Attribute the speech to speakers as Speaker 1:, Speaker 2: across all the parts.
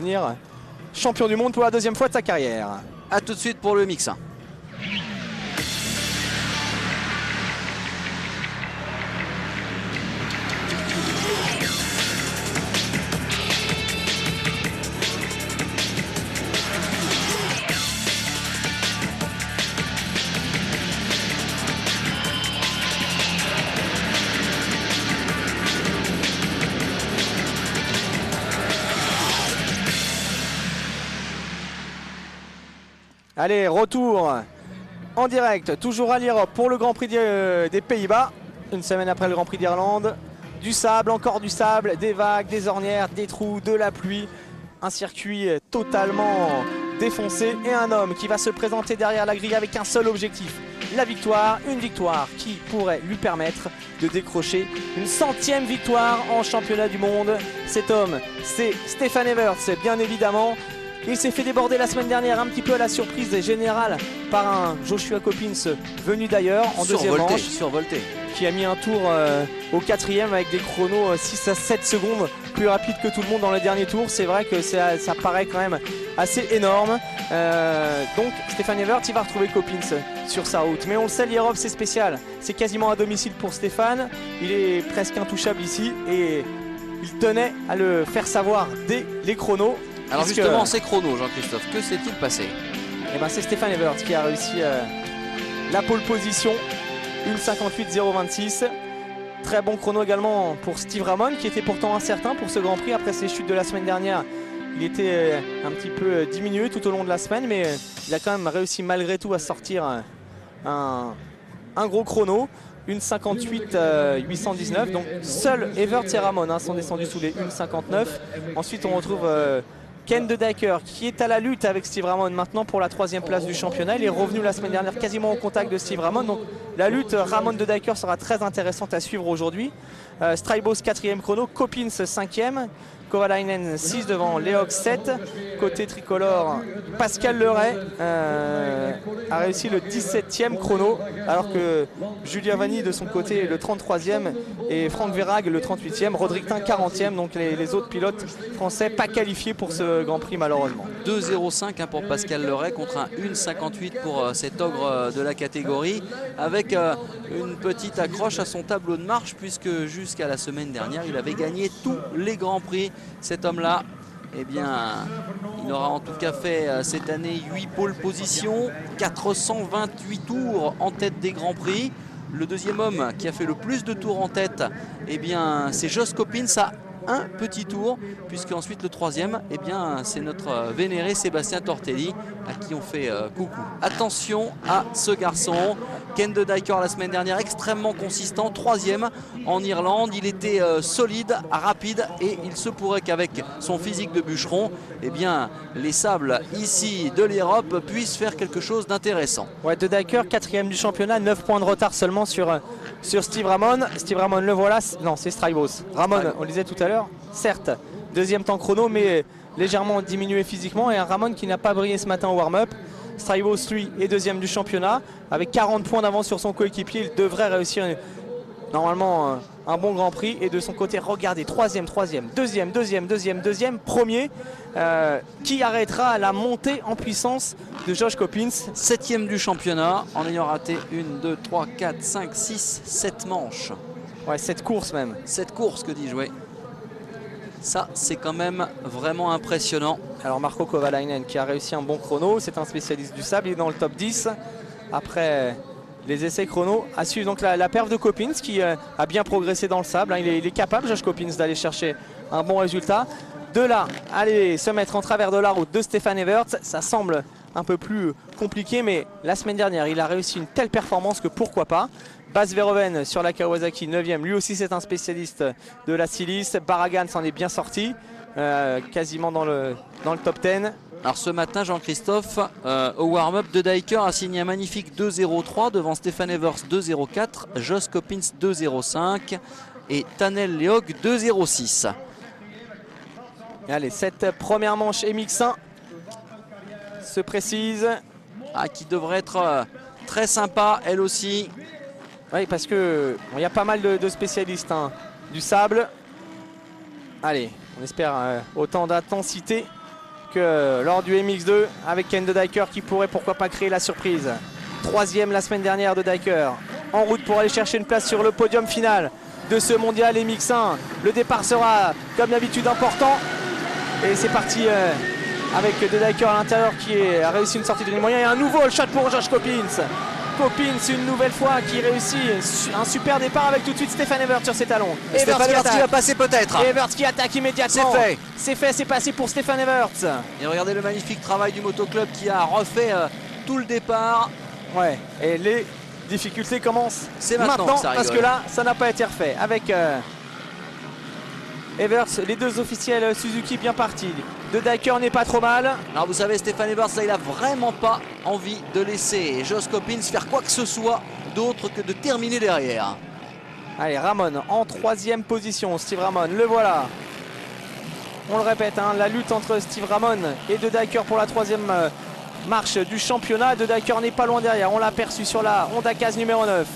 Speaker 1: devenir champion du monde pour la deuxième fois de sa carrière.
Speaker 2: A tout de suite pour le mix 1.
Speaker 1: Allez, retour en direct, toujours à l'Europe pour le Grand Prix des Pays-Bas. Une semaine après le Grand Prix d'Irlande. Du sable, encore du sable, des vagues, des ornières, des trous, de la pluie. Un circuit totalement défoncé et un homme qui va se présenter derrière la grille avec un seul objectif. La victoire, une victoire qui pourrait lui permettre de décrocher une 100e victoire en championnat du monde. Cet homme, c'est Stefan Everts, bien évidemment. Il s'est fait déborder la semaine dernière un petit peu à la surprise générale par un Joshua Coppins venu d'ailleurs en deuxième manche.
Speaker 2: Survolté.
Speaker 1: Qui a mis un tour au 4e avec des chronos 6 à 7 secondes plus rapides que tout le monde dans le dernier tour. C'est vrai que ça paraît quand même assez énorme. Donc Stefan Everts, il va retrouver Coppins sur sa route. Mais on le sait, l'Europe c'est spécial. C'est quasiment à domicile pour Stefan. Il est presque intouchable ici et il tenait à le faire savoir dès les chronos.
Speaker 2: Alors justement, ces chronos, Jean-Christophe, que s'est-il passé?
Speaker 1: Eh ben, c'est Stefan Everts qui a réussi la pole position, 1:58.026. Très bon chrono également pour Steve Ramon, qui était pourtant incertain pour ce Grand Prix. Après ses chutes de la semaine dernière, il était un petit peu diminué tout au long de la semaine, mais il a quand même réussi malgré tout à sortir un gros chrono. 1:58.819. Donc seul Everts et Ramon sont descendus sous les 1:59. Ensuite on retrouve Ken De Dyker qui est à la lutte avec Steve Ramon maintenant pour la 3e place du championnat. Il est revenu la semaine dernière quasiment au contact de Steve Ramon. Donc la lutte Ramon De Dyker sera très intéressante à suivre aujourd'hui. Strybos 4e chrono, Coppins 5e. Kovalainen 6 devant Leox 7. Côté tricolore, Pascal Leray a réussi le 17e chrono, alors que Julien Vanni de son côté est le 33e et Franck Verhaeghe le 38e, Rodriguetin 40e. Donc les autres pilotes français pas qualifiés pour ce Grand Prix malheureusement.
Speaker 2: 2,05 pour Pascal Leray contre un 1,58 pour cet ogre de la catégorie, avec une petite accroche à son tableau de marche, puisque jusqu'à la semaine dernière il avait gagné tous les Grands Prix. Cet homme-là, eh bien, il aura en tout cas fait cette année 8 pole positions, 428 tours en tête des Grands Prix. Le deuxième homme qui a fait le plus de tours en tête, eh bien, c'est Josh Coppins à un petit tour, puisque ensuite le troisième, eh bien, c'est notre vénéré Sébastien Tortelli à qui on fait coucou. Attention à ce garçon, Ken De Dyker la semaine dernière extrêmement consistant, 3e en Irlande. Il était solide, rapide, et il se pourrait qu'avec son physique de bûcheron, eh bien, les sables ici de l'Europe puissent faire quelque chose d'intéressant.
Speaker 1: Ouais, De Dyker 4e du championnat, 9 points de retard seulement sur Steve Ramon. Steve Ramon le voilà, non c'est Strybos. Ramon, on le disait tout à l'heure, certes, 2e temps chrono, mais légèrement diminué physiquement, et un Ramon qui n'a pas brillé ce matin au warm-up. Strybos, lui, est 2e du championnat, avec 40 points d'avance sur son coéquipier. Il devrait réussir normalement un bon Grand Prix. Et de son côté, regardez, 3e, 2e, premier, qui arrêtera la montée en puissance de Josh Coppins.
Speaker 2: 7e du championnat, en ayant raté 1, 2, 3, 4, 5, 6, 7 manches.
Speaker 1: Ouais, 7 courses même.
Speaker 2: 7 courses, que dis-je, oui. Ça, c'est quand même vraiment impressionnant.
Speaker 1: Alors Marco Kovalainen qui a réussi un bon chrono, c'est un spécialiste du sable, il est dans le top 10. Après les essais chrono, à suivre donc la perf de Coppins qui a bien progressé dans le sable. Il est capable, Josh Coppins, d'aller chercher un bon résultat. De là, aller se mettre en travers de la route de Stefan Everts, ça semble un peu plus compliqué, mais la semaine dernière, il a réussi une telle performance que pourquoi pas. Bas Verhoeven sur la Kawasaki 9e, lui aussi c'est un spécialiste de la Silice. Barragan s'en est bien sorti, quasiment dans le top 10.
Speaker 2: Alors ce matin, Jean-Christophe, au warm-up, De Dyker a signé un magnifique 2,03 devant Stefan Everts 2,04, Josh Coppins 2,05 et Tanel Leog 2,06.
Speaker 1: Allez, cette première manche MX1 se précise.
Speaker 2: Qui devrait être très sympa, elle aussi.
Speaker 1: Oui, parce que il y a pas mal de spécialistes du sable. Allez, on espère autant d'intensité que lors du MX2 avec Ken de Dyker qui pourrait pourquoi pas créer la surprise. Troisième la semaine dernière de Dyker, en route pour aller chercher une place sur le podium final de ce mondial MX1. Le départ sera comme d'habitude important et c'est parti avec de Dyker à l'intérieur qui a réussi une sortie de ligne moyen et un nouveau all shot pour Josh Coppins. Coppins une nouvelle fois qui réussit un super départ avec tout de suite Stefan Evert sur ses talons.
Speaker 2: Stefan Evert qui va passer peut-être.
Speaker 1: Evert qui attaque immédiatement.
Speaker 2: C'est fait.
Speaker 1: C'est fait, c'est passé pour Stefan Evert.
Speaker 2: Et regardez le magnifique travail du motoclub qui a refait tout le départ.
Speaker 1: Ouais, et les difficultés commencent
Speaker 2: maintenant
Speaker 1: parce que là, ça n'a pas été refait. Avec Evert, les deux officiels Suzuki bien partis. De Dyker n'est pas trop mal.
Speaker 2: Alors vous savez, Stefan Evert, là, il a vraiment pas envie de laisser Josh Coppins faire quoi que ce soit d'autre que de terminer derrière.
Speaker 1: Allez, Ramon en troisième position. Steve Ramon, le voilà. On le répète, hein, la lutte entre Steve Ramon et de Dyker pour la troisième marche du championnat. De Dyker n'est pas loin derrière. On l'a aperçu sur la Honda Case numéro 9.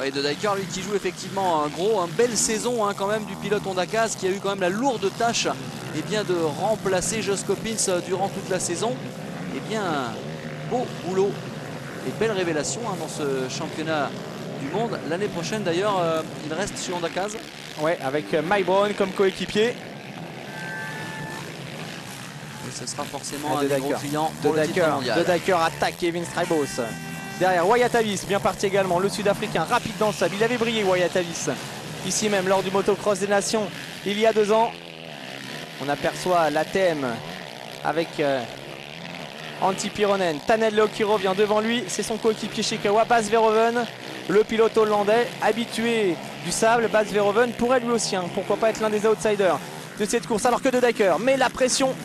Speaker 2: Oui, de Dyker, lui qui joue effectivement une belle saison quand même du pilote Honda Case qui a eu quand même la lourde tâche de remplacer Josh Coppins durant toute la saison. Et bien, beau boulot et belle révélation dans ce championnat du monde. L'année prochaine d'ailleurs, il reste chez Honda Case.
Speaker 1: Ouais, avec Mike Brown comme coéquipier.
Speaker 2: Et ce sera forcément un des gros clients pour le titre mondial.
Speaker 1: De Dyker attaque Kevin Strybos. Derrière Wyatt Avis, bien parti également, le Sud-Africain, rapide dans le sable. Il avait brillé Wyatt Avis, ici même lors du motocross des nations, il y a 2 ans. On aperçoit la thème avec Antti Pironen. Tanello qui revient devant lui, c'est son coéquipier chez Kawa, Bas Verhoeven, le pilote hollandais, habitué du sable. Bas Verhoeven pourrait lui aussi, pourquoi pas être l'un des outsiders de cette course, alors que de Dyker met la pression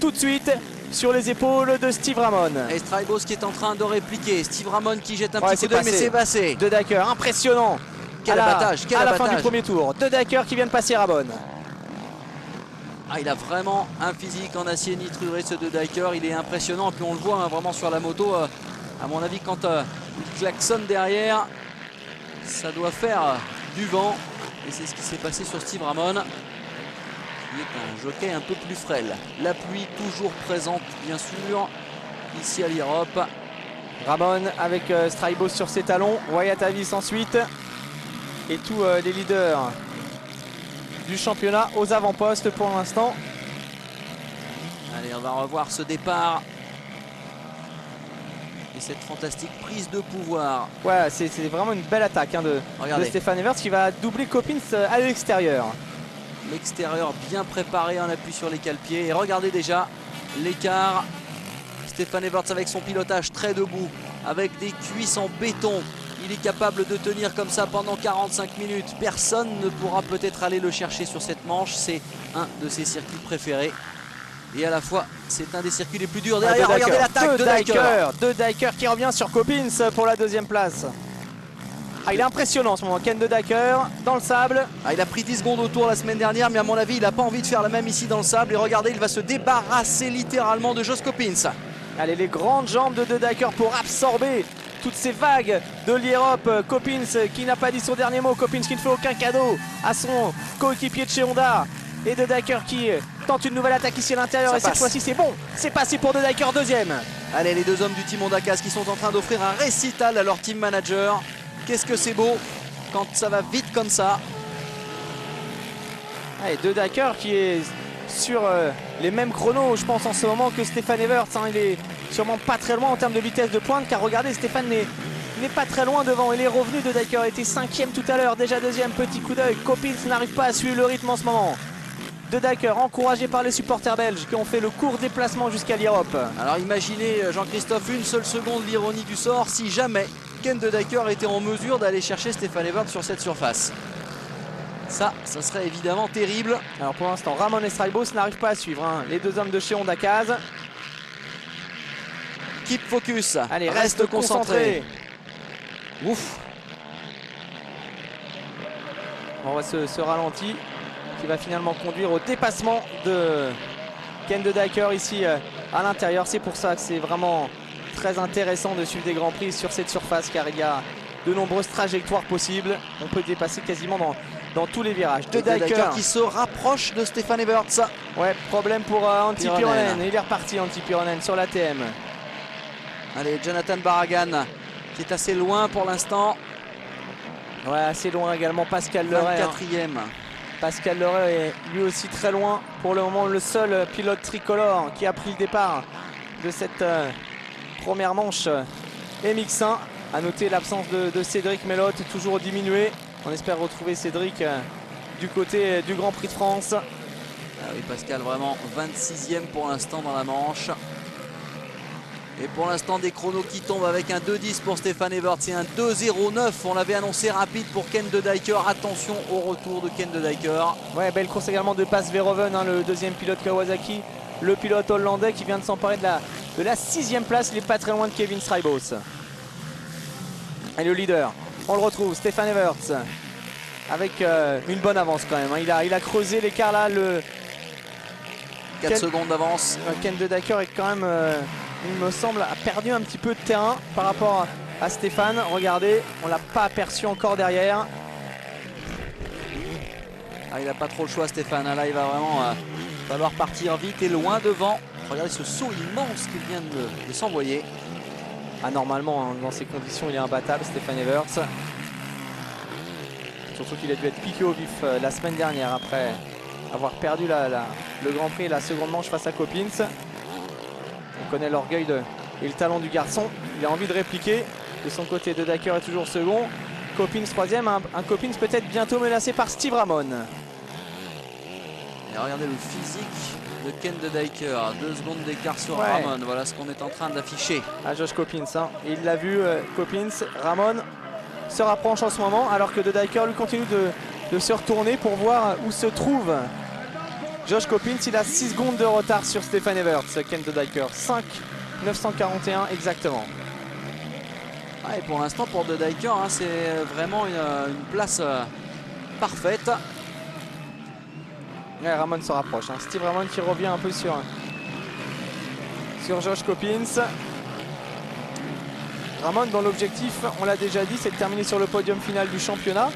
Speaker 1: tout de suite sur les épaules de Steve Ramon.
Speaker 2: Et Strybos qui est en train de répliquer. Steve Ramon qui jette un petit coup d'œil, mais c'est passé.
Speaker 1: De Dyker, impressionnant.
Speaker 2: Quel abattage,
Speaker 1: à la fin du premier tour. De Dyker qui vient de passer Ramon.
Speaker 2: Il a vraiment un physique en acier nitruré, ce de Dyker. Il est impressionnant. Et puis on le voit vraiment sur la moto. À mon avis, quand il klaxonne derrière, ça doit faire du vent. Et c'est ce qui s'est passé sur Steve Ramon. Il est un jockey un peu plus frêle. La pluie toujours présente, bien sûr, ici à l'Europe.
Speaker 1: Ramon avec Strybos sur ses talons. Wyatt Avis ensuite. Et tous les leaders du championnat aux avant-postes pour l'instant.
Speaker 2: Allez, on va revoir ce départ. Et cette fantastique prise de pouvoir.
Speaker 1: Ouais, c'est vraiment une belle attaque de Stefan Evert qui va doubler Coppins à l'extérieur.
Speaker 2: L'extérieur bien préparé en appui sur les cale-pieds. Et regardez déjà l'écart. Stefan Evert avec son pilotage très debout, avec des cuisses en béton. Il est capable de tenir comme ça pendant 45 minutes. Personne ne pourra peut-être aller le chercher sur cette manche. C'est un de ses circuits préférés. Et à la fois, c'est un des circuits les plus durs. Derrière, regardez l'attaque de Dyker.
Speaker 1: De Dyker qui revient sur Coppins pour la deuxième place. Il est impressionnant en ce moment, Ken de Dyker dans le sable.
Speaker 2: Il a pris 10 secondes au tour la semaine dernière, mais à mon avis, il n'a pas envie de faire la même ici dans le sable. Et regardez, il va se débarrasser littéralement de Josh Coppins.
Speaker 1: Allez, les grandes jambes de Dyker pour absorber toutes ces vagues de l'Europe. Coppins qui n'a pas dit son dernier mot. Coppins qui ne fait aucun cadeau à son coéquipier de chez Honda. Et de Dyker qui tente une nouvelle attaque ici à l'intérieur. Et cette fois-ci, c'est bon. C'est passé pour de Dyker, deuxième.
Speaker 2: Allez, les deux hommes du team Honda Case qui sont en train d'offrir un récital à leur team manager. Qu'est-ce que c'est beau quand ça va vite comme ça.
Speaker 1: Allez, de Dyker qui est sur les mêmes chronos, je pense, en ce moment que Stefan Evert. Il est sûrement pas très loin en termes de vitesse de pointe, car regardez, Stefan n'est pas très loin devant. Il est revenu, de Dyker était 5e tout à l'heure, déjà deuxième, petit coup d'œil. Coppins n'arrive pas à suivre le rythme en ce moment. De Dyker, encouragé par les supporters belges qui ont fait le court déplacement jusqu'à l'Europe.
Speaker 2: Alors imaginez, Jean-Christophe, une seule seconde l'ironie du sort, si jamais Ken de Dyker était en mesure d'aller chercher Stefan Evert sur cette surface. Ça serait évidemment terrible.
Speaker 1: Alors pour l'instant, Ramon et Strybos n'arrivent pas à suivre. Les deux hommes de chez Honda Case.
Speaker 2: Keep focus.
Speaker 1: Allez, reste concentré.
Speaker 2: Ouf.
Speaker 1: On voit ce ralenti qui va finalement conduire au dépassement de Ken de Dyker ici à l'intérieur. C'est pour ça que c'est vraiment très intéressant de suivre des grands prix sur cette surface, car il y a de nombreuses trajectoires possibles. On peut dépasser quasiment dans tous les virages.
Speaker 2: De Dijker qui se rapproche de Stefan Everts.
Speaker 1: Ouais, problème pour Antti Pyronen. Il est reparti, Antti Pyronen, sur l'ATM.
Speaker 2: Allez, Jonathan Barragan qui est assez loin pour l'instant.
Speaker 1: Ouais, assez loin également Pascal Leray.
Speaker 2: 24e.
Speaker 1: Pascal Leray est lui aussi très loin. Pour le moment, le seul pilote tricolore qui a pris le départ de cette première manche MX1. A noter l'absence de Cédric Melotte, toujours diminué. On espère retrouver Cédric du côté du Grand Prix de France.
Speaker 2: Ah oui, Pascal vraiment 26e pour l'instant dans la manche. Et pour l'instant des chronos qui tombent avec un 2.10 pour Stefan Everts et un 2.09. On l'avait annoncé rapide pour Ken de Dijker. Attention au retour de Ken de Dijker.
Speaker 1: Ouais, belle course également de Bas Verhoeven, hein, le deuxième pilote Kawasaki. Le pilote hollandais qui vient de s'emparer de la 6e place. Il n'est pas très loin de Kevin Strijbos. Et le leader, on le retrouve, Stefan Everts, avec une bonne avance quand même. Hein. Il a creusé l'écart là.
Speaker 2: 4 secondes d'avance.
Speaker 1: Ken de Dijker est quand même, il me semble, a perdu un petit peu de terrain par rapport à Stéphane. Regardez, on ne l'a pas aperçu encore derrière.
Speaker 2: Ah, il n'a pas trop le choix Stéphane. Là, il va vraiment falloir partir vite et loin devant. Regardez ce saut immense qu'il vient de s'envoyer.
Speaker 1: Ah, normalement, hein, dans ces conditions, il est imbattable, Stefan Everts. Surtout qu'il a dû être piqué au vif la semaine dernière après avoir perdu le Grand Prix et la seconde manche face à Coppins. On connaît l'orgueil et le talent du garçon. Il a envie de répliquer. De son côté, de Dijker est toujours second. Coppins troisième. Un Coppins peut-être bientôt menacé par Steve Ramon.
Speaker 2: Et regardez le physique de Ken de Dijker, 2 secondes d'écart sur Ramon. Voilà ce qu'on est en train d'afficher.
Speaker 1: Ah, Josh Coppins, hein. Il l'a vu, Coppins. Ramon se rapproche en ce moment, alors que de Dijker lui continue de se retourner pour voir où se trouve Josh Coppins. Il a 6 secondes de retard sur Stefan Everts, Ken de Dijker. 5,941 exactement.
Speaker 2: Ah, et pour l'instant, pour de Dijker, hein, c'est vraiment une place parfaite.
Speaker 1: Ouais, Ramon se rapproche. Hein. Steve Ramon qui revient un peu sur Josh Coppins. Ramon, dans l'objectif, on l'a déjà dit, c'est de terminer sur le podium final du championnat.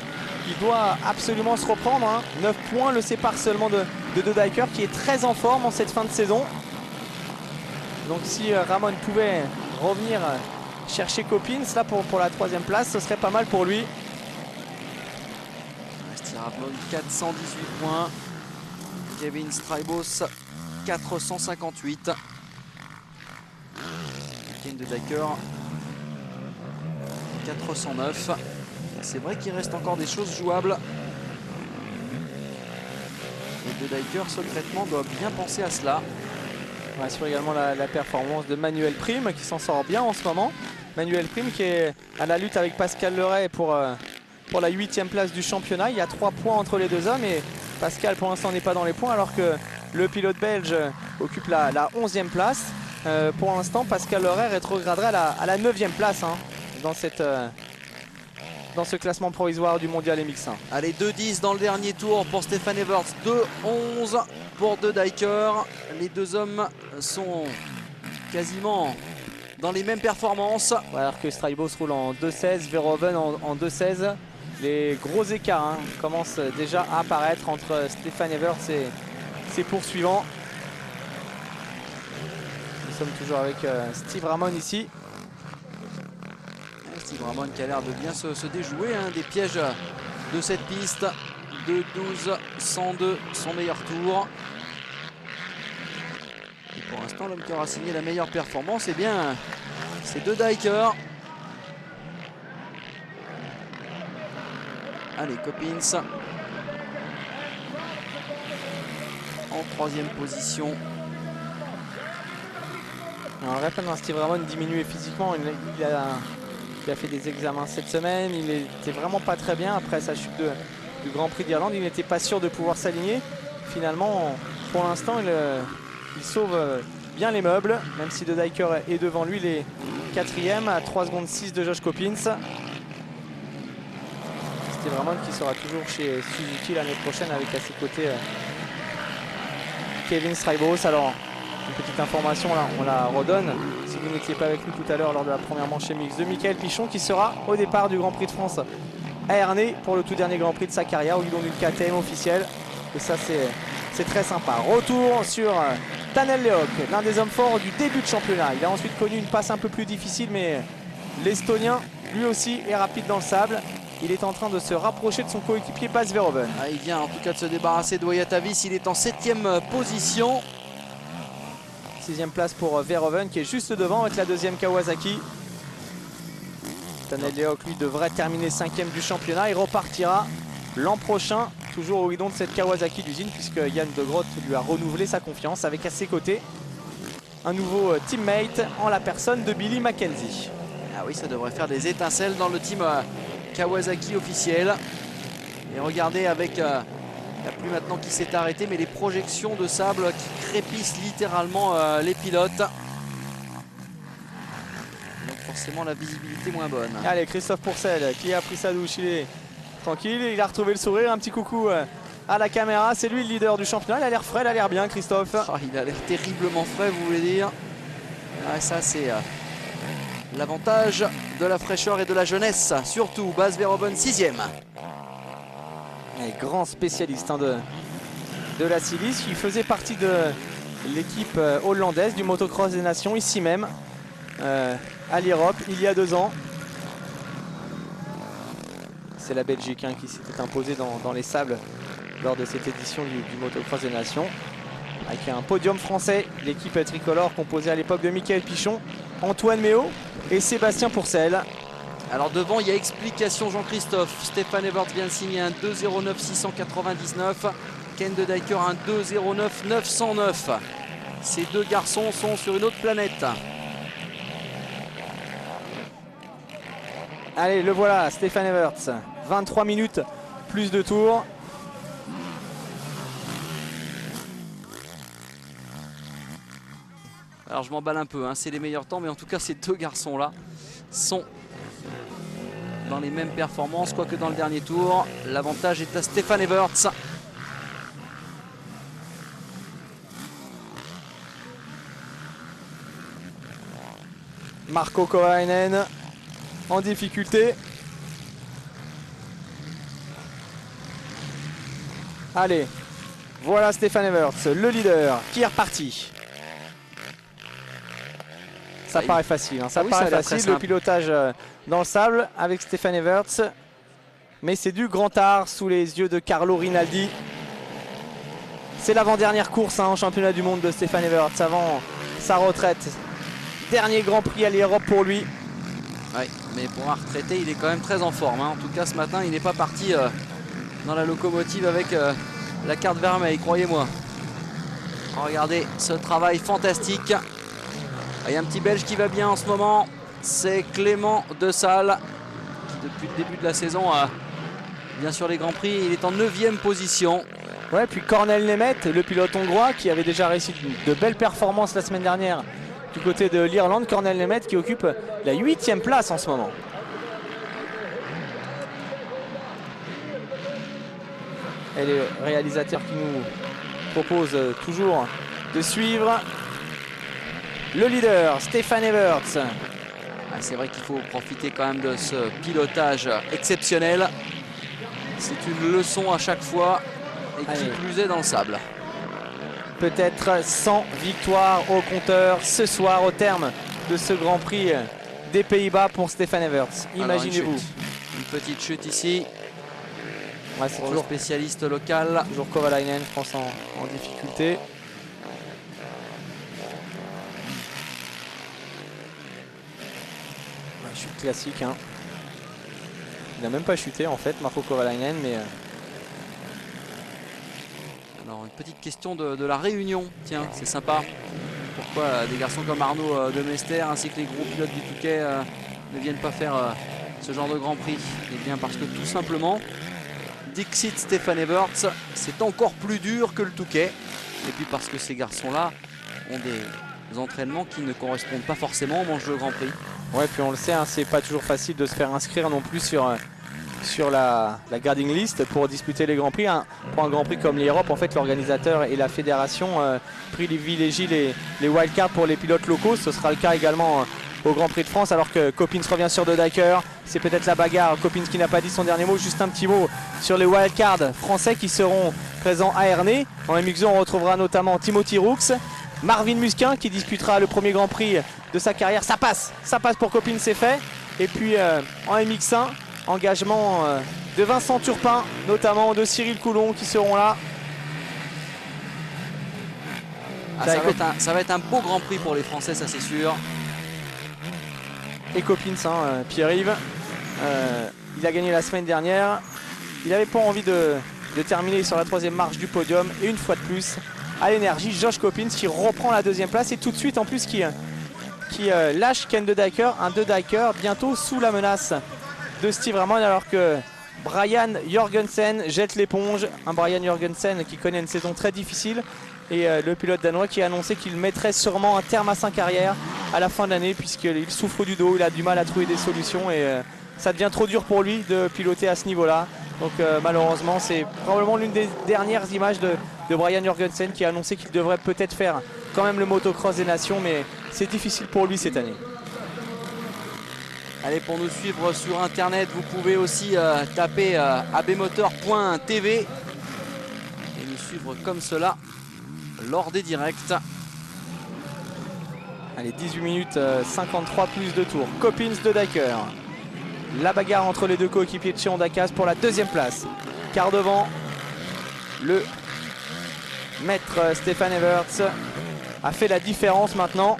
Speaker 1: Il doit absolument se reprendre. Hein. 9 points le séparent seulement de Dijker qui est très en forme en cette fin de saison. Donc si Ramon pouvait revenir chercher Coppins là pour la 3e place, ce serait pas mal pour lui.
Speaker 2: Steve Ramon 418 points. Kevin Strijbos 458. Ken de Dijker 409. C'est vrai qu'il reste encore des choses jouables. Et de Dijker secrètement doit bien penser à cela.
Speaker 1: On assure également la performance de Manuel Prime qui s'en sort bien en ce moment. Manuel Prime qui est à la lutte avec Pascal Leray pour la 8e place du championnat. Il y a 3 points entre les deux hommes et Pascal pour l'instant n'est pas dans les points alors que le pilote belge occupe la 11e place. Pour l'instant, Pascal Leray rétrograderait à la 9e place hein, dans ce classement provisoire du mondial MX1.
Speaker 2: Allez, 2-10 dans le dernier tour pour Stefan Everts, 2-11 pour de Dijker. Les deux hommes sont quasiment dans les mêmes performances.
Speaker 1: Ouais, alors que Strijbos roule en 2-16, Verhoeven en 2-16. Les gros écarts hein, commencent déjà à apparaître entre Stefan Everts et ses poursuivants. Nous sommes toujours avec Steve Ramon ici.
Speaker 2: Steve Ramon qui a l'air de bien se déjouer hein, des pièges de cette piste. 2-12, 102, son meilleur tour. Et pour l'instant, l'homme qui aura signé la meilleure performance, eh bien, c'est de Dijker. Allez, Coppins en 3e position.
Speaker 1: On répète, Steve Ramon diminué physiquement. Il a fait des examens cette semaine. Il n'était vraiment pas très bien après sa chute du Grand Prix d'Irlande. Il n'était pas sûr de pouvoir s'aligner. Finalement, pour l'instant, il sauve bien les meubles. Même si de Dijker est devant lui, il est 4e à 3 secondes 6 de Josh Coppins. Steve Ramon qui sera toujours chez Suzuki l'année prochaine avec à ses côtés Kevin Strijbos. Alors, une petite information, là, on la redonne. Si vous n'étiez pas avec nous tout à l'heure lors de la première manche MX de Michael Pichon qui sera au départ du Grand Prix de France à Ernée pour le tout dernier Grand Prix de sa carrière au guidon d'une KTM officielle. Et ça, c'est très sympa. Retour sur Tanel Leok, l'un des hommes forts du début de championnat. Il a ensuite connu une passe un peu plus difficile, mais l'Estonien, lui aussi, est rapide dans le sable. Il est en train de se rapprocher de son coéquipier Bas Verhoeven.
Speaker 2: Ah, il vient en tout cas de se débarrasser de Wayatavis. Il est en 7e position.
Speaker 1: 6e place pour Verhoeven qui est juste devant avec la 2e Kawasaki. Tanel Leok, lui, devrait terminer 5e du championnat. Il repartira l'an prochain, toujours au guidon de cette Kawasaki d'usine, puisque Yann De Groot lui a renouvelé sa confiance avec à ses côtés un nouveau teammate en la personne de Billy Mackenzie.
Speaker 2: Ah oui, ça devrait faire des étincelles dans le team Kawasaki officiel. Et regardez avec la pluie maintenant qui s'est arrêtée, mais les projections de sable qui crépissent littéralement les pilotes. Donc forcément la visibilité moins bonne.
Speaker 1: Allez, Christophe Pourcel qui a pris sa douche, il est tranquille, il a retrouvé le sourire, un petit coucou à la caméra. C'est lui le leader du championnat, il a l'air frais, il a l'air bien, Christophe.
Speaker 2: Oh, il a l'air terriblement frais, vous voulez dire. Ah, ça c'est l'avantage de la fraîcheur et de la jeunesse, surtout. Bas Verhoeven 6e.
Speaker 1: Grand spécialiste de la Cilice, il faisait partie de l'équipe hollandaise du motocross des nations, ici même, à l'Europe, il y a 2 ans. C'est la Belgique qui s'était imposée dans les sables lors de cette édition du motocross des nations. Avec un podium français, l'équipe tricolore composée à l'époque de Michael Pichon, Antoine Méo et Sébastien Pourcel.
Speaker 2: Alors devant, il y a explication Jean-Christophe. Stéphane Evert vient de signer un 2:09 699. Ken De Dijker un 2:09 909. Ces deux garçons sont sur une autre planète.
Speaker 1: Allez, le voilà, Stéphane Everts. 23 minutes, plus de tours.
Speaker 2: Alors je m'emballe un peu, c'est les meilleurs temps, mais en tout cas ces deux garçons-là sont dans les mêmes performances, quoique dans le dernier tour. L'avantage est à Stéphane Everts.
Speaker 1: Marco Kovalainen en difficulté. Allez, voilà Stéphane Everts, le leader, qui est reparti. Ça paraît facile, ça paraît facile, le pilotage dans le sable avec Stéphane Everts. Mais c'est du grand art sous les yeux de Carlo Rinaldi. C'est l'avant-dernière course en championnat du monde de Stéphane Everts avant sa retraite. Dernier Grand Prix à l'Europe pour lui.
Speaker 2: Oui, mais pour un retraité, il est quand même très en forme. En tout cas, ce matin, il n'est pas parti dans la locomotive avec la carte vermeille, croyez-moi. Regardez ce travail fantastique. Il y a un petit Belge qui va bien en ce moment. C'est Clément Desalle, qui depuis le début de la saison vient sur les Grands Prix. Il est en 9e position.
Speaker 1: Ouais, puis Cornel Nemeth, le pilote hongrois, qui avait déjà réussi de belles performances la semaine dernière du côté de l'Irlande. Cornel Nemeth qui occupe la 8e place en ce moment. Et les réalisateurs qui nous proposent toujours de suivre le leader, Stéphane Everts.
Speaker 2: C'est vrai qu'il faut profiter quand même de ce pilotage exceptionnel. C'est une leçon à chaque fois, et qui plus est dans le sable.
Speaker 1: Peut-être 100 victoires au compteur ce soir au terme de ce Grand Prix des Pays-Bas pour Stéphane Everts. Imaginez-vous.
Speaker 2: Une petite chute ici.
Speaker 1: Ouais, c'est
Speaker 2: pour le spécialiste local.
Speaker 1: Toujours Kovalainen, je pense, en difficulté. Chute classique. Il n'a même pas chuté en fait, Marco Kovalainen, mais...
Speaker 2: Alors une petite question de la Réunion, tiens, c'est sympa. Pourquoi des garçons comme Arnaud de Mester ainsi que les gros pilotes du Touquet ne viennent pas faire ce genre de Grand Prix? Eh bien parce que tout simplement, Dixit Stéphane Everts, c'est encore plus dur que le Touquet. Et puis parce que ces garçons-là ont des entraînements qui ne correspondent pas forcément aux manches de Grand Prix.
Speaker 1: Ouais, puis on le sait, c'est pas toujours facile de se faire inscrire non plus sur la grading list pour disputer les Grands Prix. Pour un Grand Prix comme l'Europe, en fait, l'organisateur et la fédération privilégient les wildcards pour les pilotes locaux. Ce sera le cas également au Grand Prix de France, alors que Coppins revient sur De Decker. C'est peut-être la bagarre. Coppins qui n'a pas dit son dernier mot. Juste un petit mot sur les wildcards français qui seront présents à Ernée. En MX2, on retrouvera notamment Timothy Rooks, Marvin Musquin qui disputera le premier Grand Prix de sa carrière. Ça passe pour Coppins, c'est fait. Et puis en MX1, engagement de Vincent Turpin, notamment de Cyril Coulon qui seront là.
Speaker 2: Ça va être un beau Grand Prix pour les Français, ça c'est sûr.
Speaker 1: Et Coppins, Pierre-Yves, il a gagné la semaine dernière. Il n'avait pas envie de terminer sur la troisième marche du podium. Et une fois de plus, à l'énergie, Josh Coppins qui reprend la deuxième place et tout de suite en plus qui lâche Ken De Decker. Un De Decker bientôt sous la menace de Steve Ramon, alors que Brian Jorgensen jette l'éponge. Un Brian Jorgensen qui connaît une saison très difficile. Et le pilote danois qui a annoncé qu'il mettrait sûrement un terme à sa carrière à la fin de l'année, puisqu'il souffre du dos, il a du mal à trouver des solutions et ça devient trop dur pour lui de piloter à ce niveau-là. Donc malheureusement, c'est probablement l'une des dernières images de Brian Jorgensen qui a annoncé qu'il devrait peut-être faire quand même le motocross des nations, mais c'est difficile pour lui cette année.
Speaker 2: Allez, pour nous suivre sur internet, vous pouvez aussi taper abmotor.tv et nous suivre comme cela lors des directs.
Speaker 1: Allez, 18 minutes 53 plus de tours. Coppins, De Decker. La bagarre entre les deux coéquipiers de chez Honda Caz pour la deuxième place. Car devant, le maître Stefan Everts a fait la différence maintenant,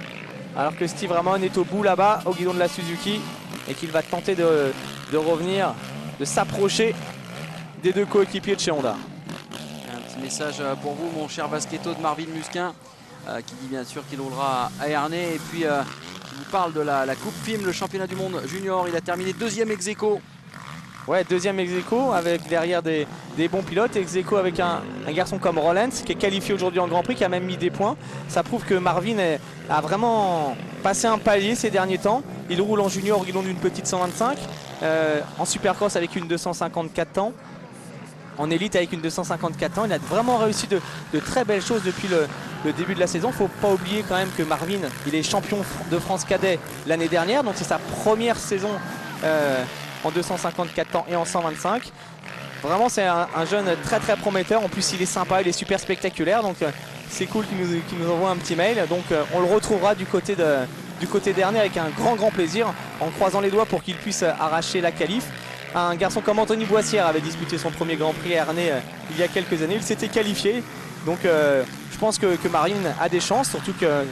Speaker 1: alors que Steve Ramon est au bout là-bas, au guidon de la Suzuki, et qu'il va tenter de revenir, de s'approcher des deux coéquipiers de chez Honda.
Speaker 2: Un petit message pour vous, mon cher basketto, de Marvin Musquin, qui dit bien sûr qu'il roulera à Ernée. Et puis qui vous parle de la Coupe FIM, le championnat du monde junior. Il a terminé deuxième ex-aequo.
Speaker 1: Ouais, deuxième ex-aequo avec derrière des bons pilotes. Ex-aequo avec un garçon comme Rollins qui est qualifié aujourd'hui en Grand Prix, qui a même mis des points. Ça prouve que Marvin a vraiment passé un palier ces derniers temps. Il roule en junior au guidon d'une petite 125, en supercross avec une 254 temps. En élite avec une 254 ans, il a vraiment réussi de très belles choses depuis le début de la saison. Il ne faut pas oublier quand même que Marvin, il est champion de France cadet l'année dernière, donc c'est sa première saison en 254 ans et en 125. Vraiment, c'est un jeune très très prometteur. En plus, il est sympa, il est super spectaculaire, donc c'est cool qu'il nous envoie un petit mail. Donc on le retrouvera du côté d'Ernée avec un grand plaisir, en croisant les doigts pour qu'il puisse arracher la qualif. Un garçon comme Anthony Boissière avait disputé son premier Grand Prix à Ernée il y a quelques années. Il s'était qualifié. Donc je pense que Marvin a des chances, surtout que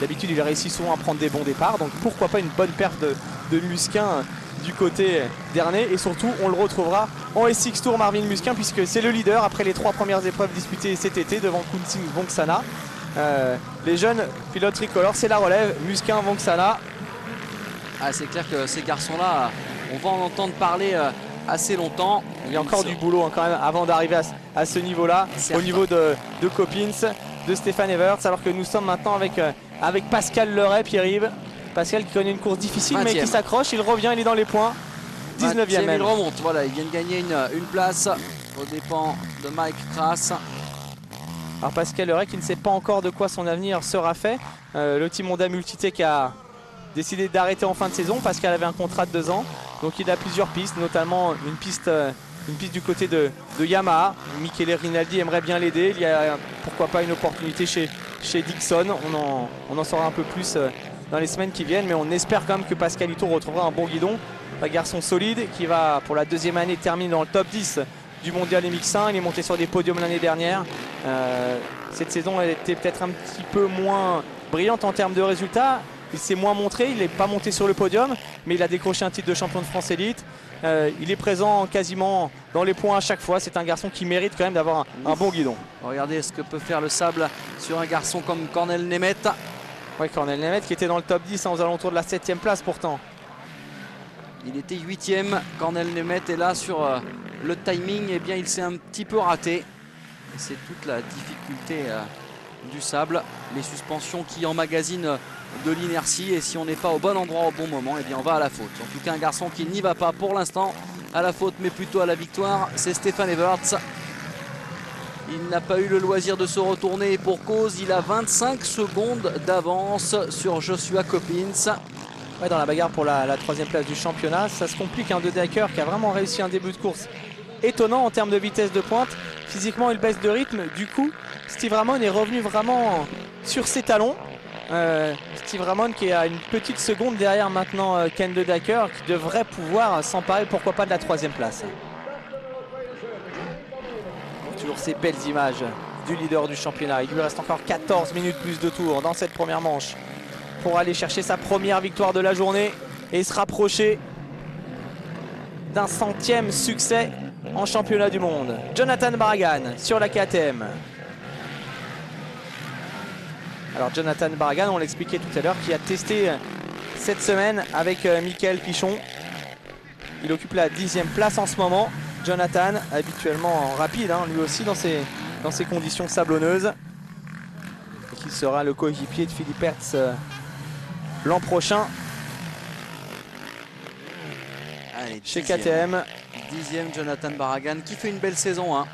Speaker 1: d'habitude il réussit souvent à prendre des bons départs. Donc pourquoi pas une bonne perte de Musquin du côté d'Ernée. Et surtout on le retrouvera en SX Tour, Marvin Musquin, puisque c'est le leader après les 3 premières épreuves disputées cet été devant Kunzing Vonksana. Les jeunes pilotes tricolores, c'est la relève. Musquin, Vonksana.
Speaker 2: Ah, c'est clair que ces garçons-là, on va en entendre parler assez longtemps.
Speaker 1: Il y a encore du boulot quand même avant d'arriver à ce niveau-là, au niveau de Coppins, de Stefan Everts, alors que nous sommes maintenant avec Pascal Leray, Pierre-Yves. Pascal qui connaît une course difficile 20e. Mais qui s'accroche, il revient, il est dans les points. 19e même.
Speaker 2: Il remonte, voilà, il vient de gagner une place aux dépens de Mike Trace.
Speaker 1: Alors Pascal Leray qui ne sait pas encore de quoi son avenir sera fait. Le team Honda Multitech a décidé d'arrêter en fin de saison. Pascal avait un contrat de 2 ans. Donc il a plusieurs pistes, notamment une piste du côté de Yamaha. Michele Rinaldi aimerait bien l'aider. Il y a pourquoi pas une opportunité chez Dixon. On en saura un peu plus dans les semaines qui viennent, mais on espère quand même que Pascalito retrouvera un bon guidon. Un garçon solide qui va pour la 2e année terminer dans le top 10 du mondial MX1. Il est monté sur des podiums l'année dernière. Cette saison elle était peut-être un petit peu moins brillante en termes de résultats. Il s'est moins montré, il n'est pas monté sur le podium, mais il a décroché un titre de champion de France élite. Il est présent quasiment dans les points à chaque fois. C'est un garçon qui mérite quand même d'avoir un bon guidon.
Speaker 2: Regardez ce que peut faire le sable sur un garçon comme Cornel Nemeth.
Speaker 1: Oui, Cornel Nemeth qui était dans le top 10 aux alentours de la 7e place pourtant.
Speaker 2: Il était 8e, Cornel Nemeth, est là sur le timing, eh bien il s'est un petit peu raté. C'est toute la difficulté du sable, les suspensions qui emmagasinent de l'inertie, et si on n'est pas au bon endroit au bon moment, eh bien on va à la faute. En tout cas, un garçon qui n'y va pas pour l'instant à la faute, mais plutôt à la victoire, c'est Stefan Everts. Il n'a pas eu le loisir de se retourner, et pour cause, il a 25 secondes d'avance sur Joshua Coppins.
Speaker 1: Ouais, dans la bagarre pour la troisième place du championnat. Ça se complique, De Decker qui a vraiment réussi un début de course étonnant en termes de vitesse de pointe. Physiquement, il baisse de rythme. Du coup, Steve Ramon est revenu vraiment sur ses talons. Steve Ramon qui est à une petite seconde derrière maintenant Ken De Decker, qui devrait pouvoir s'emparer, pourquoi pas, de la troisième place. Toujours ces belles images du leader du championnat. Il lui reste encore 14 minutes plus de tours dans cette première manche pour aller chercher sa première victoire de la journée et se rapprocher d'un 100e succès en championnat du monde. Jonathan Barragan sur la KTM. Alors Jonathan Barragan, on l'expliquait tout à l'heure, qui a testé cette semaine avec Mickaël Pichon. Il occupe la 10e place en ce moment. Jonathan, habituellement rapide, lui aussi dans ces conditions sablonneuses. Et qui sera le coéquipier de Philippe Hertz l'an prochain.
Speaker 2: Allez,
Speaker 1: chez KTM.
Speaker 2: 10e Jonathan Barragan qui fait une belle saison.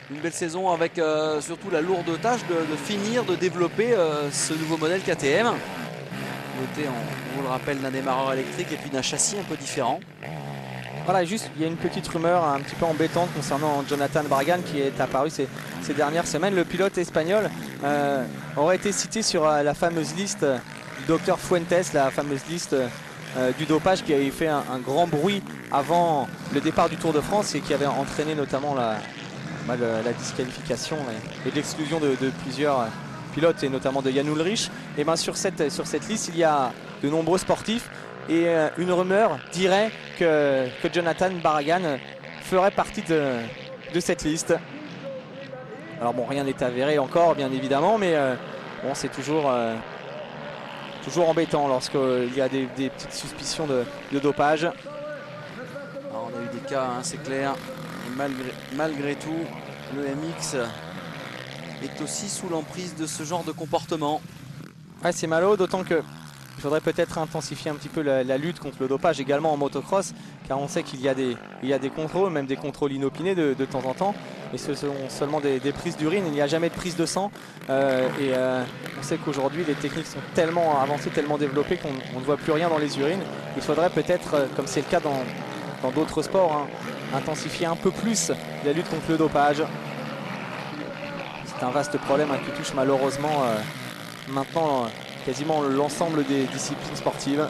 Speaker 2: Une belle saison avec surtout la lourde tâche de finir, de développer ce nouveau modèle KTM. Doté, on vous le rappelle, d'un démarreur électrique et puis d'un châssis un peu différent.
Speaker 1: Voilà, juste, il y a une petite rumeur un petit peu embêtante concernant Jonathan Barragan qui est apparu ces dernières semaines. Le pilote espagnol aurait été cité sur la fameuse liste du Dr Fuentes, la fameuse liste du dopage qui avait fait un grand bruit avant le départ du Tour de France et qui avait entraîné notamment la disqualification et l'exclusion de plusieurs pilotes et notamment de Jan Ullrich. Et bien sur cette liste, il y a de nombreux sportifs et une rumeur dirait que Jonathan Barragan ferait partie de cette liste. Alors bon, rien n'est avéré encore bien évidemment, mais bon, c'est toujours embêtant lorsqu'il y a des petites suspicions de dopage.
Speaker 2: Alors, on a eu des cas, c'est clair. Et malgré tout, le MX est aussi sous l'emprise de ce genre de comportement.
Speaker 1: Ouais, c'est malo, d'autant que il faudrait peut-être intensifier un petit peu la lutte contre le dopage également en motocross, car on sait qu'il y a des contrôles, même des contrôles inopinés de temps en temps. Et ce sont seulement des prises d'urine, il n'y a jamais de prise de sang. On sait qu'aujourd'hui les techniques sont tellement avancées, tellement développées qu'on ne voit plus rien dans les urines. Il faudrait peut-être, comme c'est le cas dans d'autres sports, intensifier un peu plus la lutte contre le dopage. C'est un vaste problème qui touche malheureusement maintenant quasiment l'ensemble des disciplines sportives.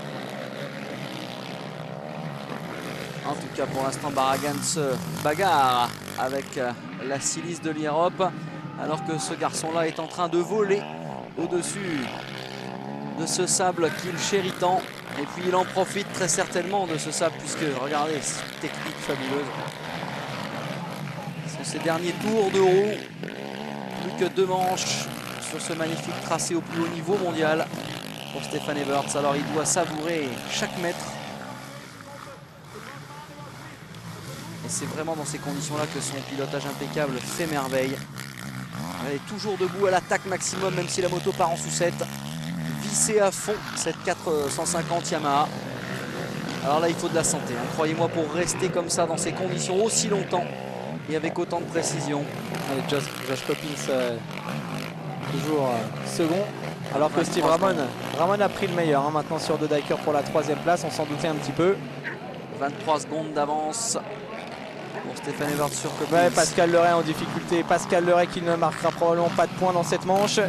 Speaker 2: En tout cas, pour l'instant, Barragan se bagarre avec la Silise de l'Europe, alors que ce garçon-là est en train de voler au-dessus de ce sable qu'il chérit tant. Et puis il en profite très certainement de ce sable, puisque regardez, cette technique fabuleuse. Ce sont ses derniers tours de roue. Plus que 2 manches sur ce magnifique tracé au plus haut niveau mondial pour Stefan Everts. Alors il doit savourer chaque mètre. Et c'est vraiment dans ces conditions-là que son pilotage impeccable fait merveille. Elle est toujours debout à l'attaque maximum, même si la moto part en sucette. Vissée à fond, cette 450 Yamaha. Alors là, il faut de la santé. Croyez-moi, pour rester comme ça dans ces conditions aussi longtemps et avec autant de précision.
Speaker 1: Allez, Josh Coppins toujours second. Alors que Steve Ramon a pris le meilleur maintenant sur De Decker pour la 3e place. On s'en doutait un petit peu.
Speaker 2: 23 secondes d'avance pour Stefan Everts sur Coppins.
Speaker 1: Ouais, Pascal Leray en difficulté. Pascal Leray qui ne marquera probablement pas de points dans cette manche.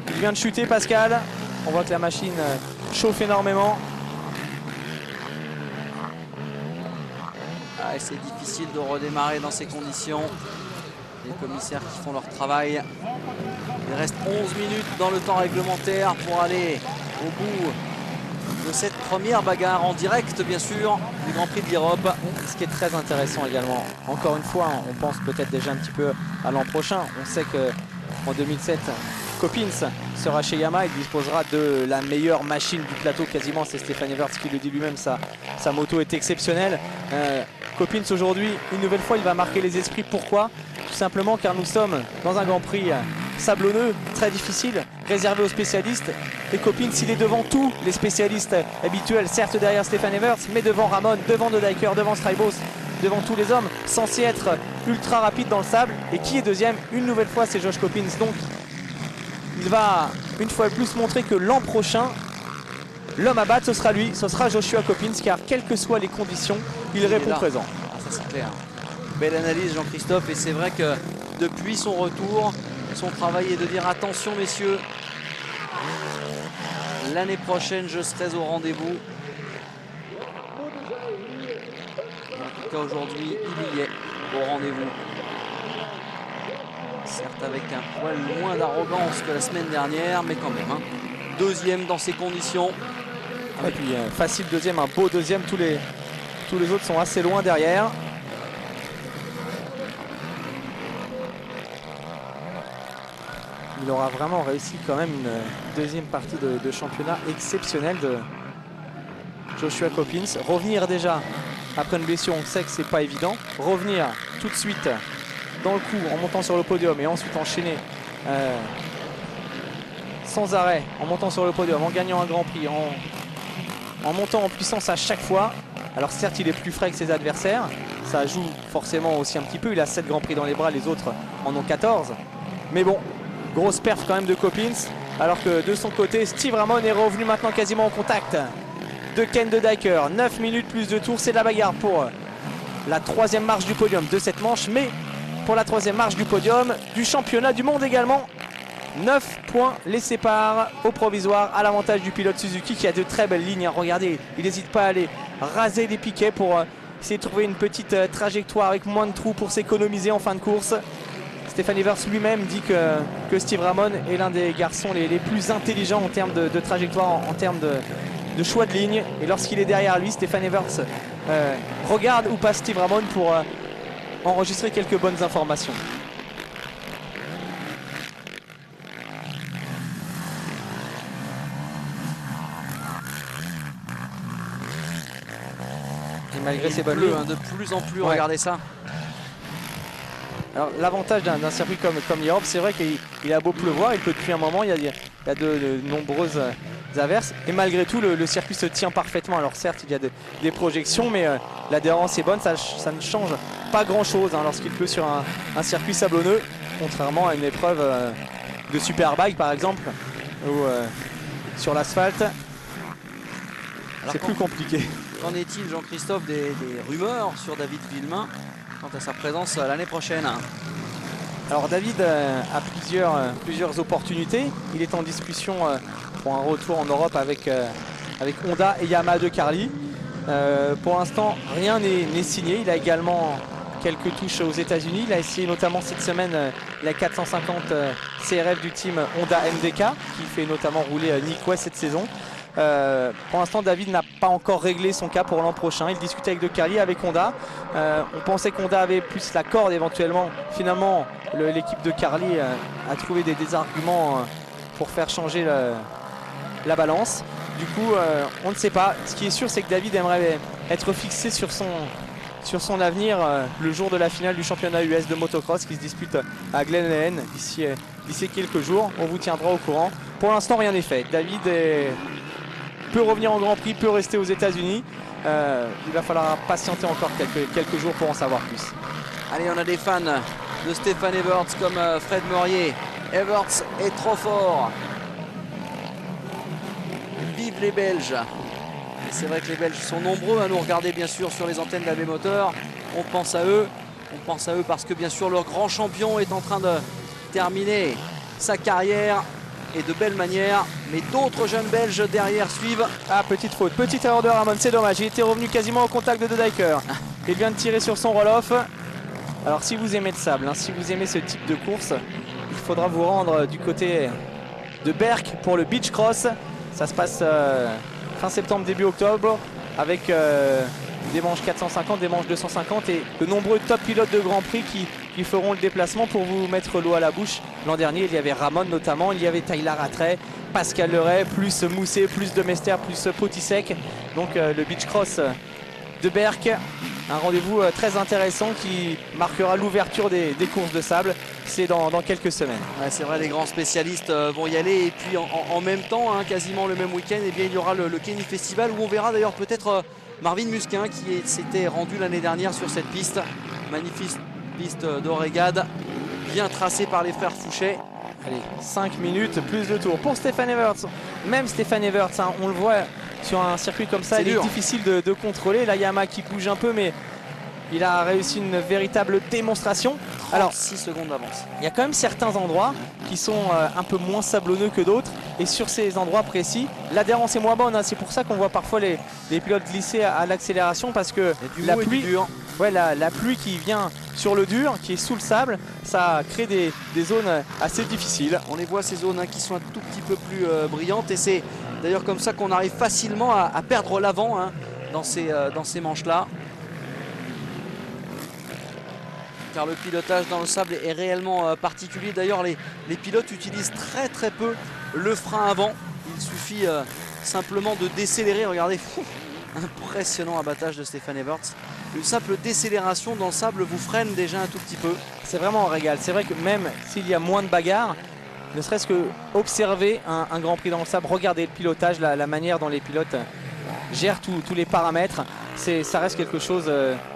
Speaker 1: Il vient de chuter, Pascal. On voit que la machine chauffe énormément.
Speaker 2: C'est difficile de redémarrer dans ces conditions. Les commissaires qui font leur travail. Il reste 11 minutes dans le temps réglementaire pour aller au bout de cette première bagarre en direct, bien sûr, du Grand Prix de l'Europe.
Speaker 1: Ce qui est très intéressant également. Encore une fois, on pense peut-être déjà un petit peu à l'an prochain. On sait qu'en 2007, Coppins sera chez Yamaha, il disposera de la meilleure machine du plateau quasiment, c'est Stefan Everts qui le dit lui-même, sa moto est exceptionnelle. Coppins aujourd'hui, une nouvelle fois, il va marquer les esprits. Pourquoi? Tout simplement car nous sommes dans un Grand Prix sablonneux, très difficile, réservé aux spécialistes. Et Coppins, il est devant tous les spécialistes habituels, certes derrière Stefan Everts, mais devant Ramon, devant De Decker, devant Strybos, devant tous les hommes, censés être ultra rapides dans le sable. Et qui est deuxième? Une nouvelle fois, c'est Josh Coppins. Donc, il va une fois de plus montrer que l'an prochain, l'homme à battre, ce sera lui, ce sera Joshua Coppins, car quelles que soient les conditions, il répond présent.
Speaker 2: Ah, ça c'est clair. Belle analyse Jean-Christophe, et c'est vrai que depuis son retour, son travail est de dire attention messieurs, l'année prochaine je serai au rendez-vous. En tout cas aujourd'hui il y est au rendez-vous. Certes avec un poil moins d'arrogance que la semaine dernière, mais quand même. Hein. Deuxième dans ces conditions.
Speaker 1: Et puis facile deuxième, un beau deuxième, tous les autres sont assez loin derrière. Il aura vraiment réussi quand même une deuxième partie de championnat exceptionnelle de Joshua Coppins. Revenir déjà après une blessure, on sait que c'est pas évident. Revenir tout de suite dans le coup en montant sur le podium et ensuite enchaîner sans arrêt en montant sur le podium, en gagnant un Grand Prix, en montant en puissance à chaque fois. Alors certes il est plus frais que ses adversaires, ça joue forcément aussi un petit peu, il a 7 Grands Prix dans les bras, les autres en ont 14. Mais bon, grosse perf quand même de Coppins, alors que de son côté Steve Ramon est revenu maintenant quasiment en contact de Ken de Dyker. 9 minutes plus de tours, c'est de la bagarre pour la troisième marche du podium de cette manche, mais pour la troisième marche du podium du championnat du monde également. 9 points les séparent au provisoire à l'avantage du pilote Suzuki qui a de très belles lignes. Regardez, il n'hésite pas à aller raser les piquets pour essayer de trouver une petite trajectoire avec moins de trous pour s'économiser en fin de course. Stefan Evers lui-même dit que Steve Ramon est l'un des garçons les plus intelligents en termes de trajectoire, en termes de choix de ligne. Et lorsqu'il est derrière lui, Stefan Evers regarde où passe Steve Ramon pour enregistrer quelques bonnes informations. Et malgré ses bonnes lignes,
Speaker 2: de plus en plus, regardez ça.
Speaker 1: Alors l'avantage d'un circuit comme l'Europe, c'est vrai qu'il a beau pleuvoir, il peut depuis un moment, il y a de nombreuses averses. Et malgré tout, le circuit se tient parfaitement. Alors certes, il y a des projections, mais l'adhérence est bonne, ça ne change pas grand-chose lorsqu'il pleut sur un circuit sablonneux, contrairement à une épreuve de Superbike par exemple, ou sur l'asphalte. C'est plus compliqué.
Speaker 2: Qu'en est-il, Jean-Christophe, des rumeurs sur David Villemain quant à sa présence l'année prochaine?
Speaker 1: Alors David a plusieurs opportunités. Il est en discussion pour un retour en Europe avec Honda et Yamaha de Carly. Pour l'instant, rien n'est signé. Il a également quelques touches aux États-Unis. Il a essayé notamment cette semaine la 450 CRF du team Honda MDK qui fait notamment rouler Nick West cette saison. Pour l'instant, David n'a pas encore réglé son cas pour l'an prochain. Il discutait avec De Carly, avec Honda. On pensait qu'Honda avait plus la corde éventuellement. Finalement, l'équipe de Carly a trouvé des arguments pour faire changer la balance. Du coup, on ne sait pas. Ce qui est sûr, c'est que David aimerait être fixé sur son avenir le jour de la finale du championnat US de motocross qui se dispute à Glen Helen d'ici quelques jours. On vous tiendra au courant. Pour l'instant, rien n'est fait. David peut revenir en Grand Prix, peut rester aux États-Unis. Il va falloir patienter encore quelques jours pour en savoir plus.
Speaker 2: Allez, on a des fans de Stefan Everts comme Fred Morier. Everts est trop fort. Vive les Belges. Et c'est vrai que les Belges sont nombreux à nous regarder bien sûr sur les antennes d'AB Moteur. On pense à eux. On pense à eux parce que bien sûr leur grand champion est en train de terminer sa carrière. Et de belle manière, mais d'autres jeunes Belges derrière suivent.
Speaker 1: Ah, petite faute, petite erreur de Ramon, c'est dommage. Il était revenu quasiment au contact de Dyker. Il vient de tirer sur son roll-off. Alors si vous aimez le sable, si vous aimez ce type de course, il faudra vous rendre du côté de Berck pour le Beach Cross. Ça se passe fin septembre, début octobre, avec des manches 450, des manches 250 et de nombreux top pilotes de Grand Prix qui feront le déplacement pour vous mettre l'eau à la bouche. L'an dernier, il y avait Ramon notamment, il y avait Tyler Rattray, Pascal Leray, plus Mousset, plus de Mester, plus Potisek. Donc le Beach Cross de Berck, un rendez-vous très intéressant qui marquera l'ouverture des courses de sable. C'est dans quelques semaines.
Speaker 2: Ouais, c'est vrai, les grands spécialistes vont y aller. Et puis en même temps, quasiment le même week-end, eh bien, il y aura le Kenny Festival où on verra d'ailleurs peut-être Marvin Musquin qui s'était rendu l'année dernière sur cette piste. Magnifique piste d'Oregade, bien tracée par les frères Fouché.
Speaker 1: Allez, 5 minutes, plus de tours pour Stefan Everts. Même Stefan Everts, on le voit sur un circuit comme ça, il est
Speaker 2: dur.
Speaker 1: difficile de contrôler. Là, Yamaha qui bouge un peu, mais il a réussi une véritable démonstration. Alors,
Speaker 2: 6 secondes d'avance.
Speaker 1: il y a quand même certains endroits qui sont un peu moins sablonneux que d'autres. Et sur ces endroits précis, l'adhérence est moins bonne. Hein. C'est pour ça qu'on voit parfois les pilotes glisser à l'accélération, parce que la pluie, ouais, la pluie qui vient sur le dur, qui est sous le sable, ça crée des zones assez difficiles.
Speaker 2: On les voit, ces zones qui sont un tout petit peu plus brillantes. Et c'est d'ailleurs comme ça qu'on arrive facilement à perdre l'avant dans ces manches-là. Car le pilotage dans le sable est réellement particulier. D'ailleurs, les pilotes utilisent très peu le frein avant. Il suffit simplement de décélérer. Regardez, impressionnant abattage de Stefan Everts. Une simple décélération dans le sable vous freine déjà un tout petit peu.
Speaker 1: C'est vraiment un régal. C'est vrai que même s'il y a moins de bagarres, ne serait-ce que observer un Grand Prix dans le sable, regarder le pilotage, la manière dont les pilotes gèrent tous les paramètres, ça reste quelque chose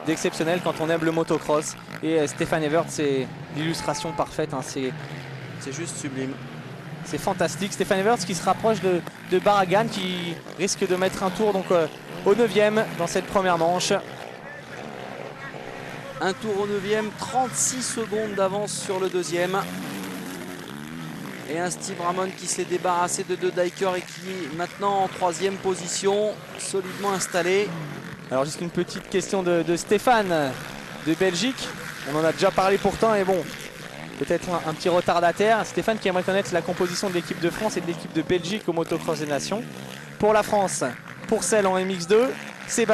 Speaker 1: d'exceptionnel quand on aime le motocross. Et Stefan Everts, c'est l'illustration parfaite. Hein.
Speaker 2: C'est juste sublime.
Speaker 1: C'est fantastique. Stefan Everts qui se rapproche de Barragan, qui risque de mettre un tour donc, au 9e dans cette première manche.
Speaker 2: Un tour au 9e, 36 secondes d'avance sur le 2e. Et un Steve Ramon qui s'est débarrassé de Deiker et qui est maintenant en 3e position, solidement installé. Alors
Speaker 1: juste une petite question de Stéphane de Belgique. On en a déjà parlé pourtant, et bon, peut-être un petit retardataire. Stéphane qui aimerait connaître la composition de l'équipe de France et de l'équipe de Belgique au Motocross des Nations. Pour la France, Pourcel en MX2, c'est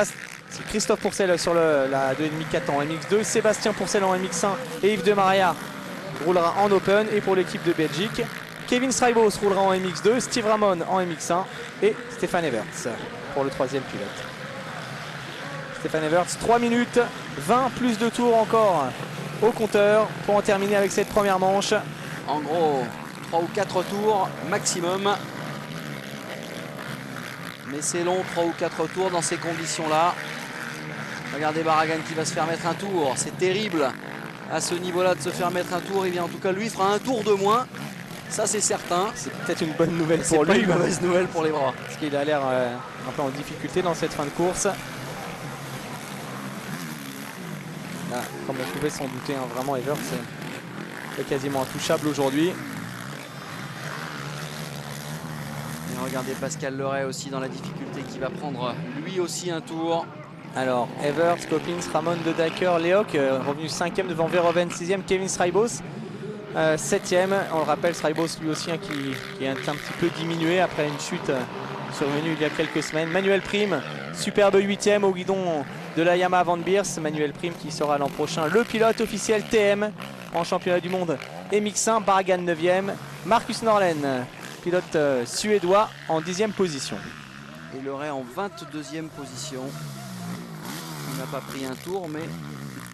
Speaker 1: Christophe Pourcel sur la 2,5-4 en MX2, Sébastien Pourcel en MX1 et Yves Demaria roulera en Open. Et pour l'équipe de Belgique, Kevin Strijbos roulera en MX2, Steve Ramon en MX1 et Stefan Everts pour le 3e pilote. Stefan Everts, 3 minutes 20 plus de tours encore au compteur pour en terminer avec cette première manche.
Speaker 2: En gros, 3 ou 4 tours maximum. Mais c'est long, 3 ou 4 tours dans ces conditions-là. Regardez Barragan qui va se faire mettre un tour. C'est terrible à ce niveau-là de se faire mettre un tour. Et bien en tout cas, lui fera un tour de moins. Ça, c'est certain.
Speaker 1: C'est peut-être une bonne nouvelle
Speaker 2: C'est
Speaker 1: pour lui.
Speaker 2: pas une mauvaise nouvelle pour les bras.
Speaker 1: Parce qu'il a l'air un peu en difficulté dans cette fin de course. Là, comme on pouvait s'en douter, hein, vraiment Evers est quasiment intouchable aujourd'hui.
Speaker 2: Et regardez Pascal Leray aussi dans la difficulté, qui va prendre lui aussi un tour.
Speaker 1: Alors Evers, Coppins, Ramon, De Deiker, Lehoc revenu 5e devant Verhoeven, 6e, Kevin Strijbos 7e. On le rappelle, Strijbos lui aussi qui est un petit peu diminué après une chute survenue il y a quelques semaines. Manuel Prime, superbe 8e au guidon de la Yamaha Van Beers. Manuel Prime qui sera l'an prochain le pilote officiel TM en championnat du monde MX1. Barragan 9e, Marcus Norlen, pilote suédois, en 10e position.
Speaker 2: Et Leray en 22e position. Il n'a pas pris un tour, mais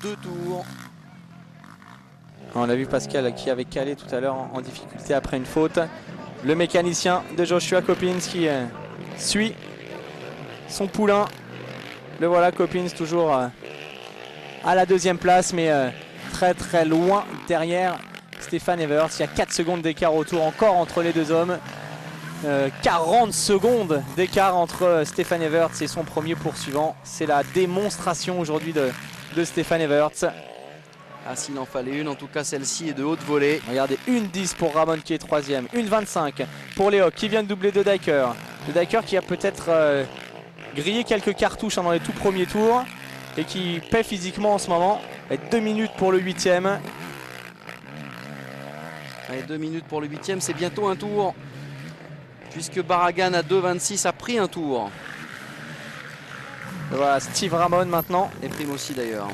Speaker 2: 2 tours.
Speaker 1: On a vu Pascal qui avait calé tout à l'heure en difficulté après une faute. Le mécanicien de Joshua Coppins qui suit son poulain. Le voilà, Coppins toujours à la 2e place, mais très loin derrière Stefan Evers. Il y a 4 secondes d'écart au tour encore entre les deux hommes. 40 secondes d'écart entre Stefan Everts et son premier poursuivant. C'est la démonstration aujourd'hui de Stefan Everts.
Speaker 2: Ah, s'il en fallait une, en tout cas celle-ci est de haute volée.
Speaker 1: Regardez, 1,10 pour Ramon qui est 3e, 1,25 pour Lehoc qui vient de doubler De Deiker. De Deiker qui a peut-être grillé quelques cartouches dans les tout premiers tours et qui paie physiquement en ce moment. Et 2 minutes pour le 8e.
Speaker 2: Allez, 2 minutes pour le 8e, c'est bientôt un tour. Puisque Barragan à 2,26 a pris un tour.
Speaker 1: Voilà, Steve Ramon maintenant.
Speaker 2: Et Prime aussi d'ailleurs.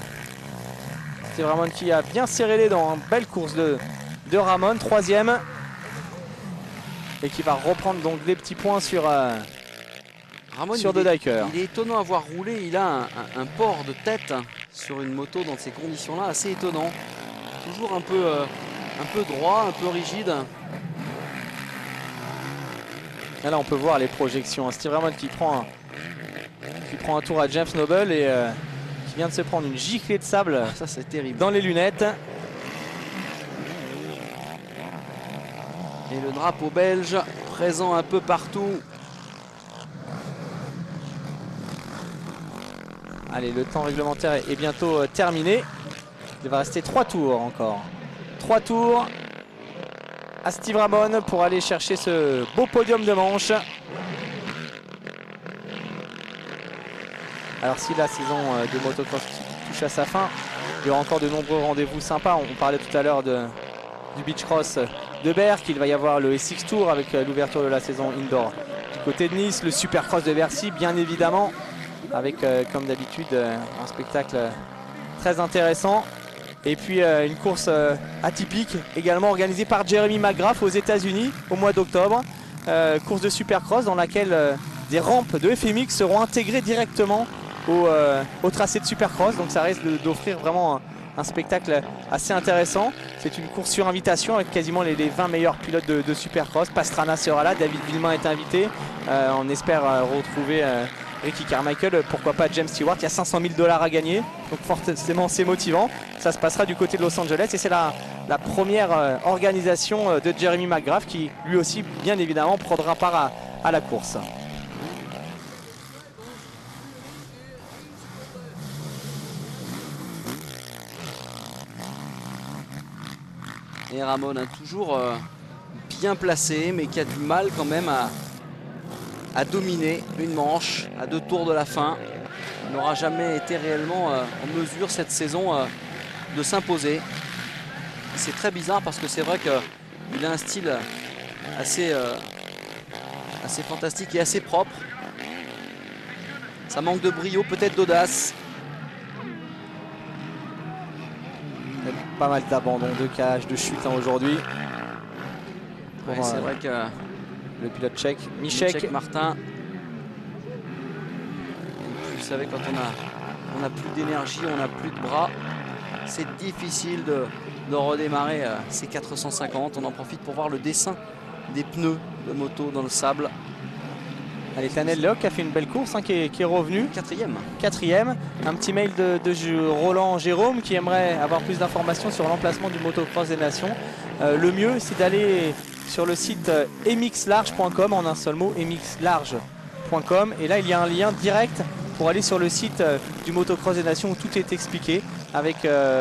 Speaker 1: Steve Ramon qui a bien serré les dents. Belle course de Ramon, 3e. Et qui va reprendre donc des petits points sur De Deiker.
Speaker 2: Il est étonnant à voir rouler. Il a un port de tête sur une moto dans ces conditions-là, assez étonnant. Toujours un peu droit, un peu rigide.
Speaker 1: Là on peut voir les projections. Steve Ramon qui prend un tour à James Noble et qui vient de se prendre une giclée de sable.
Speaker 2: Ça c'est terrible.
Speaker 1: Dans les lunettes.
Speaker 2: Et le drapeau belge présent un peu partout.
Speaker 1: Allez, le temps réglementaire est bientôt terminé. Il va rester 3 tours encore. 3 tours à Steve Ramon pour aller chercher ce beau podium de manche. Alors si la saison de motocross touche à sa fin, il y aura encore de nombreux rendez-vous sympas. On parlait tout à l'heure du beach cross de Berck. Il va y avoir le SX Tour avec l'ouverture de la saison indoor du côté de Nice. Le Supercross de Bercy, bien évidemment, avec comme d'habitude un spectacle très intéressant. Et puis une course atypique également organisée par Jeremy McGrath aux États-Unis au mois d'octobre. Course de Supercross dans laquelle des rampes de FMX seront intégrées directement au tracé de Supercross. Donc ça risque d'offrir vraiment un spectacle assez intéressant. C'est une course sur invitation avec quasiment les 20 meilleurs pilotes de Supercross. Pastrana sera là, David Villemain est invité. On espère retrouver Ricky Carmichael, pourquoi pas James Stewart. Il y a 500 000 $ à gagner, donc forcément c'est motivant. Ça se passera du côté de Los Angeles et c'est la première organisation de Jeremy McGrath qui lui aussi bien évidemment prendra part à la course.
Speaker 2: Et Ramon a toujours bien placé, mais qui a du mal quand même à dominer une manche à 2 tours de la fin. Il n'aura jamais été réellement en mesure cette saison de s'imposer. C'est très bizarre parce que c'est vrai qu'il a un style assez fantastique et assez propre. Ça manque de brio, peut-être d'audace.
Speaker 1: Pas mal d'abandon, de cage, de chute aujourd'hui.
Speaker 2: Ouais, c'est vrai que
Speaker 1: le pilote tchèque, Michek
Speaker 2: Martin. Vous savez, quand on a plus d'énergie, on n'a plus de bras, c'est difficile de redémarrer ces 450. On en profite pour voir le dessin des pneus de moto dans le sable.
Speaker 1: Allez, Tanel Leoc a fait une belle course qui est revenu. Quatrième. Un petit mail de Roland Jérôme qui aimerait avoir plus d'informations sur l'emplacement du motocross des nations. Le mieux, c'est d'aller sur le site mxlarge.com, en un seul mot, mxlarge.com. Et là, il y a un lien direct pour aller sur le site du motocross des nations où tout est expliqué avec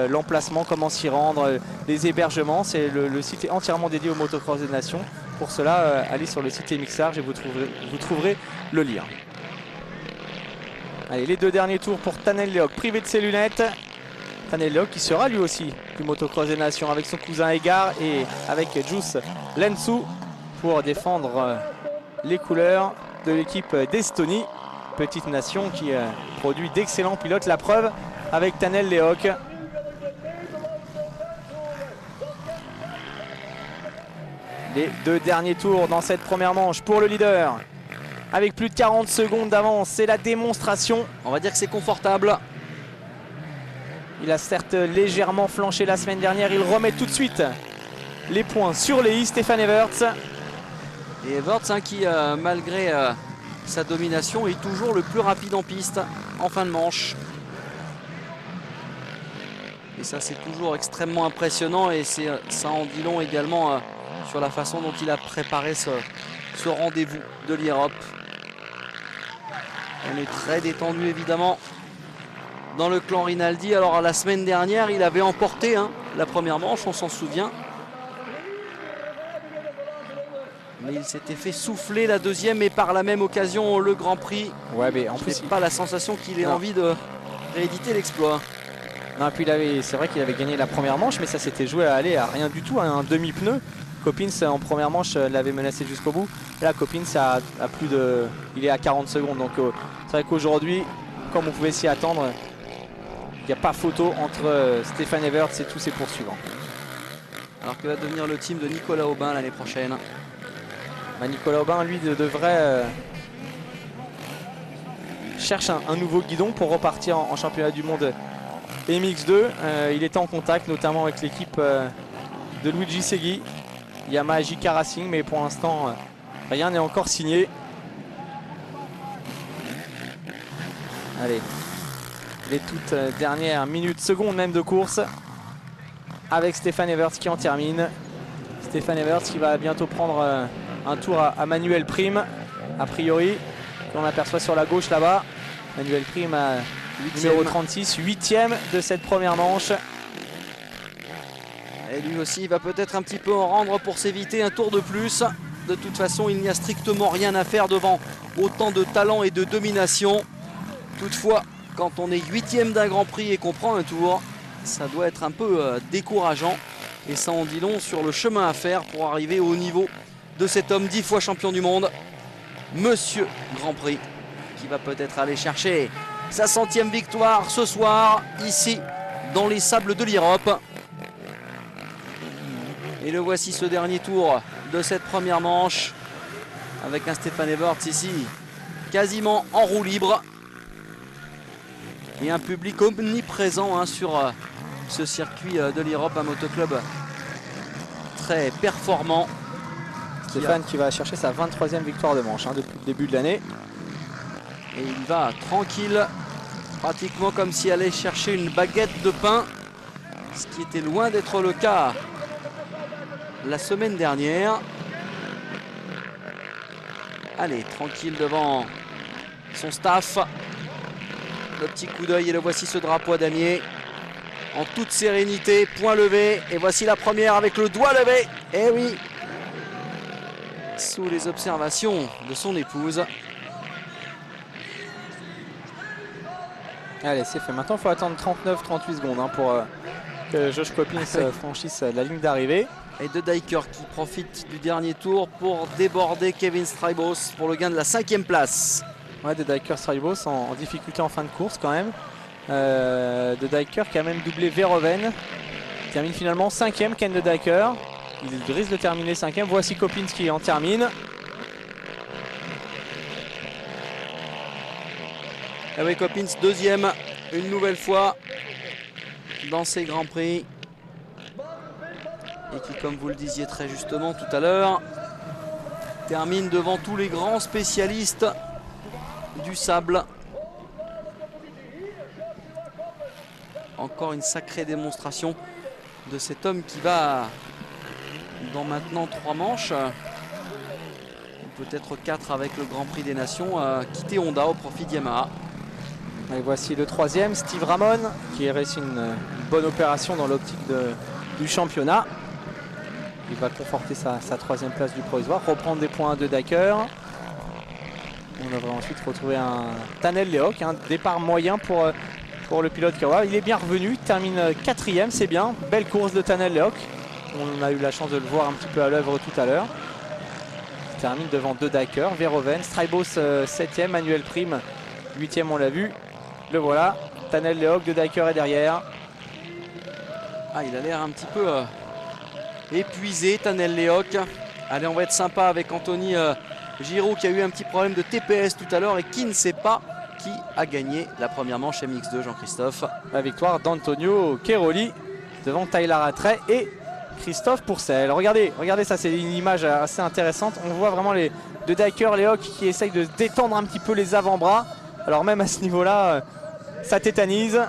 Speaker 1: l'emplacement, comment s'y rendre, les hébergements. Le site est entièrement dédié au motocross des nations. Pour cela, allez sur le site mxlarge et vous trouverez le lien. Allez, les 2 derniers tours pour Tanel Leoc, privé de ses lunettes. Tanel Leoc qui sera lui aussi du motocross des nations avec son cousin Egar et avec Juice Lensu pour défendre les couleurs de l'équipe d'Estonie. Petite nation qui produit d'excellents pilotes. La preuve avec Tanel Leoc. Les 2 derniers tours dans cette première manche pour le leader. Avec plus de 40 secondes d'avance, c'est la démonstration.
Speaker 2: On va dire que c'est confortable.
Speaker 1: Il a certes légèrement flanché la semaine dernière. Il remet tout de suite les points sur les i, Stéphane Everts.
Speaker 2: Et Everts qui, malgré sa domination, est toujours le plus rapide en piste en fin de manche. Et ça, c'est toujours extrêmement impressionnant. Et ça en dit long également sur la façon dont il a préparé ce rendez-vous de l'Europe. On est très détendu évidemment dans le clan Rinaldi. Alors la semaine dernière, il avait emporté la première manche, on s'en souvient. Mais il s'était fait souffler la deuxième et par la même occasion le Grand Prix.
Speaker 1: Ouais, mais en plus,
Speaker 2: c'est pas la sensation qu'il ait envie de rééditer l'exploit.
Speaker 1: Non, puis c'est vrai qu'il avait gagné la première manche, mais ça s'était joué à rien du tout, un demi-pneu. Coppins en première manche l'avait menacé jusqu'au bout. Et là, Coppins il est à 40 secondes. Donc c'est vrai qu'aujourd'hui, comme on pouvait s'y attendre, il n'y a pas photo entre Stéphane Everts et tous ses poursuivants.
Speaker 2: Alors que va devenir le team de Nicolas Aubin l'année prochaine.
Speaker 1: Nicolas Aubin, lui, devrait chercher un nouveau guidon pour repartir en championnat du monde MX2. Il était en contact notamment avec l'équipe de Luigi Segui, Yamaha JK Racing, mais pour l'instant rien n'est encore signé. Allez, les toutes dernières minutes, secondes même de course avec Stéphane Everts qui en termine. Stéphane Everts qui va bientôt prendre un tour à Manuel Prime, a priori, qu'on aperçoit sur la gauche là-bas. Manuel Prime numéro 36, 8e de cette première manche.
Speaker 2: Et lui aussi, il va peut-être un petit peu en rendre pour s'éviter un tour de plus. De toute façon, il n'y a strictement rien à faire devant autant de talent et de domination. Toutefois, quand on est 8e d'un Grand Prix et qu'on prend un tour, ça doit être un peu décourageant. Et ça en dit long sur le chemin à faire pour arriver au niveau de cet homme 10 fois champion du monde, Monsieur Grand Prix, qui va peut-être aller chercher sa 100e victoire ce soir, ici, dans les sables de l'Europe. Et le voici ce dernier tour de cette première manche, avec un Stefan Everts ici, quasiment en roue libre. Et un public omniprésent sur ce circuit de l'Europe, un motoclub très performant.
Speaker 1: Stéphane qui va chercher sa 23e victoire de manche depuis le début de l'année.
Speaker 2: Et il va tranquille, pratiquement comme s'il allait chercher une baguette de pain, ce qui était loin d'être le cas la semaine dernière. Allez, tranquille devant son staff. Le petit coup d'œil et le voici ce drapeau à damier. En toute sérénité, point levé. Et voici la première avec le doigt levé. Eh oui, sous les observations de son épouse.
Speaker 1: Allez, c'est fait. Maintenant, il faut attendre 39-38 secondes pour que Josh Coppins franchisse la ligne d'arrivée.
Speaker 2: Et De Dijker qui profite du dernier tour pour déborder Kevin Strijbos pour le gain de la 5e place.
Speaker 1: Ouais, De Dijker Strijbos en difficulté en fin de course quand même. De Dijker qui a même doublé Verhoeven. Il termine finalement 5e, Ken De Dijker. Il risque de terminer 5e. Voici Coppins qui en termine.
Speaker 2: Et oui, Coppins 2e une nouvelle fois dans ces Grands Prix. Et qui, comme vous le disiez très justement tout à l'heure, termine devant tous les grands spécialistes du sable. Encore une sacrée démonstration de cet homme qui va, dans maintenant 3 manches, peut-être 4 avec le Grand Prix des Nations, quitter Honda au profit de Yamaha.
Speaker 1: Et voici le 3e, Steve Ramon, qui a réussi une bonne opération dans l'optique du championnat. Il va conforter sa 3e place du provisoire, reprendre des points de Dijker. On devrait ensuite retrouver un Tanel Lehoc, un départ moyen pour le pilote Kawa. Il est bien revenu, termine 4e, c'est bien. Belle course de Tanel Lehoc. On a eu la chance de le voir un petit peu à l'œuvre tout à l'heure. Il termine devant De Dijker, Verhoeven, Strijbos 7e, Manuel Prime 8e, on l'a vu. Le voilà, Tanel Lehoc, De Dijker est derrière.
Speaker 2: Ah, il a l'air un petit peu épuisé, Tanel Lehoc. Allez, on va être sympa avec Anthony Giraud qui a eu un petit problème de TPS tout à l'heure et qui ne sait pas qui a gagné la première manche MX2, Jean-Christophe.
Speaker 1: La victoire d'Antonio Cairoli devant Tyler Rattray et Christophe Pourcel. Regardez ça, c'est une image assez intéressante. On voit vraiment les De Dijker, Lehoc qui essayent de détendre un petit peu les avant-bras. Alors même à ce niveau-là, ça tétanise.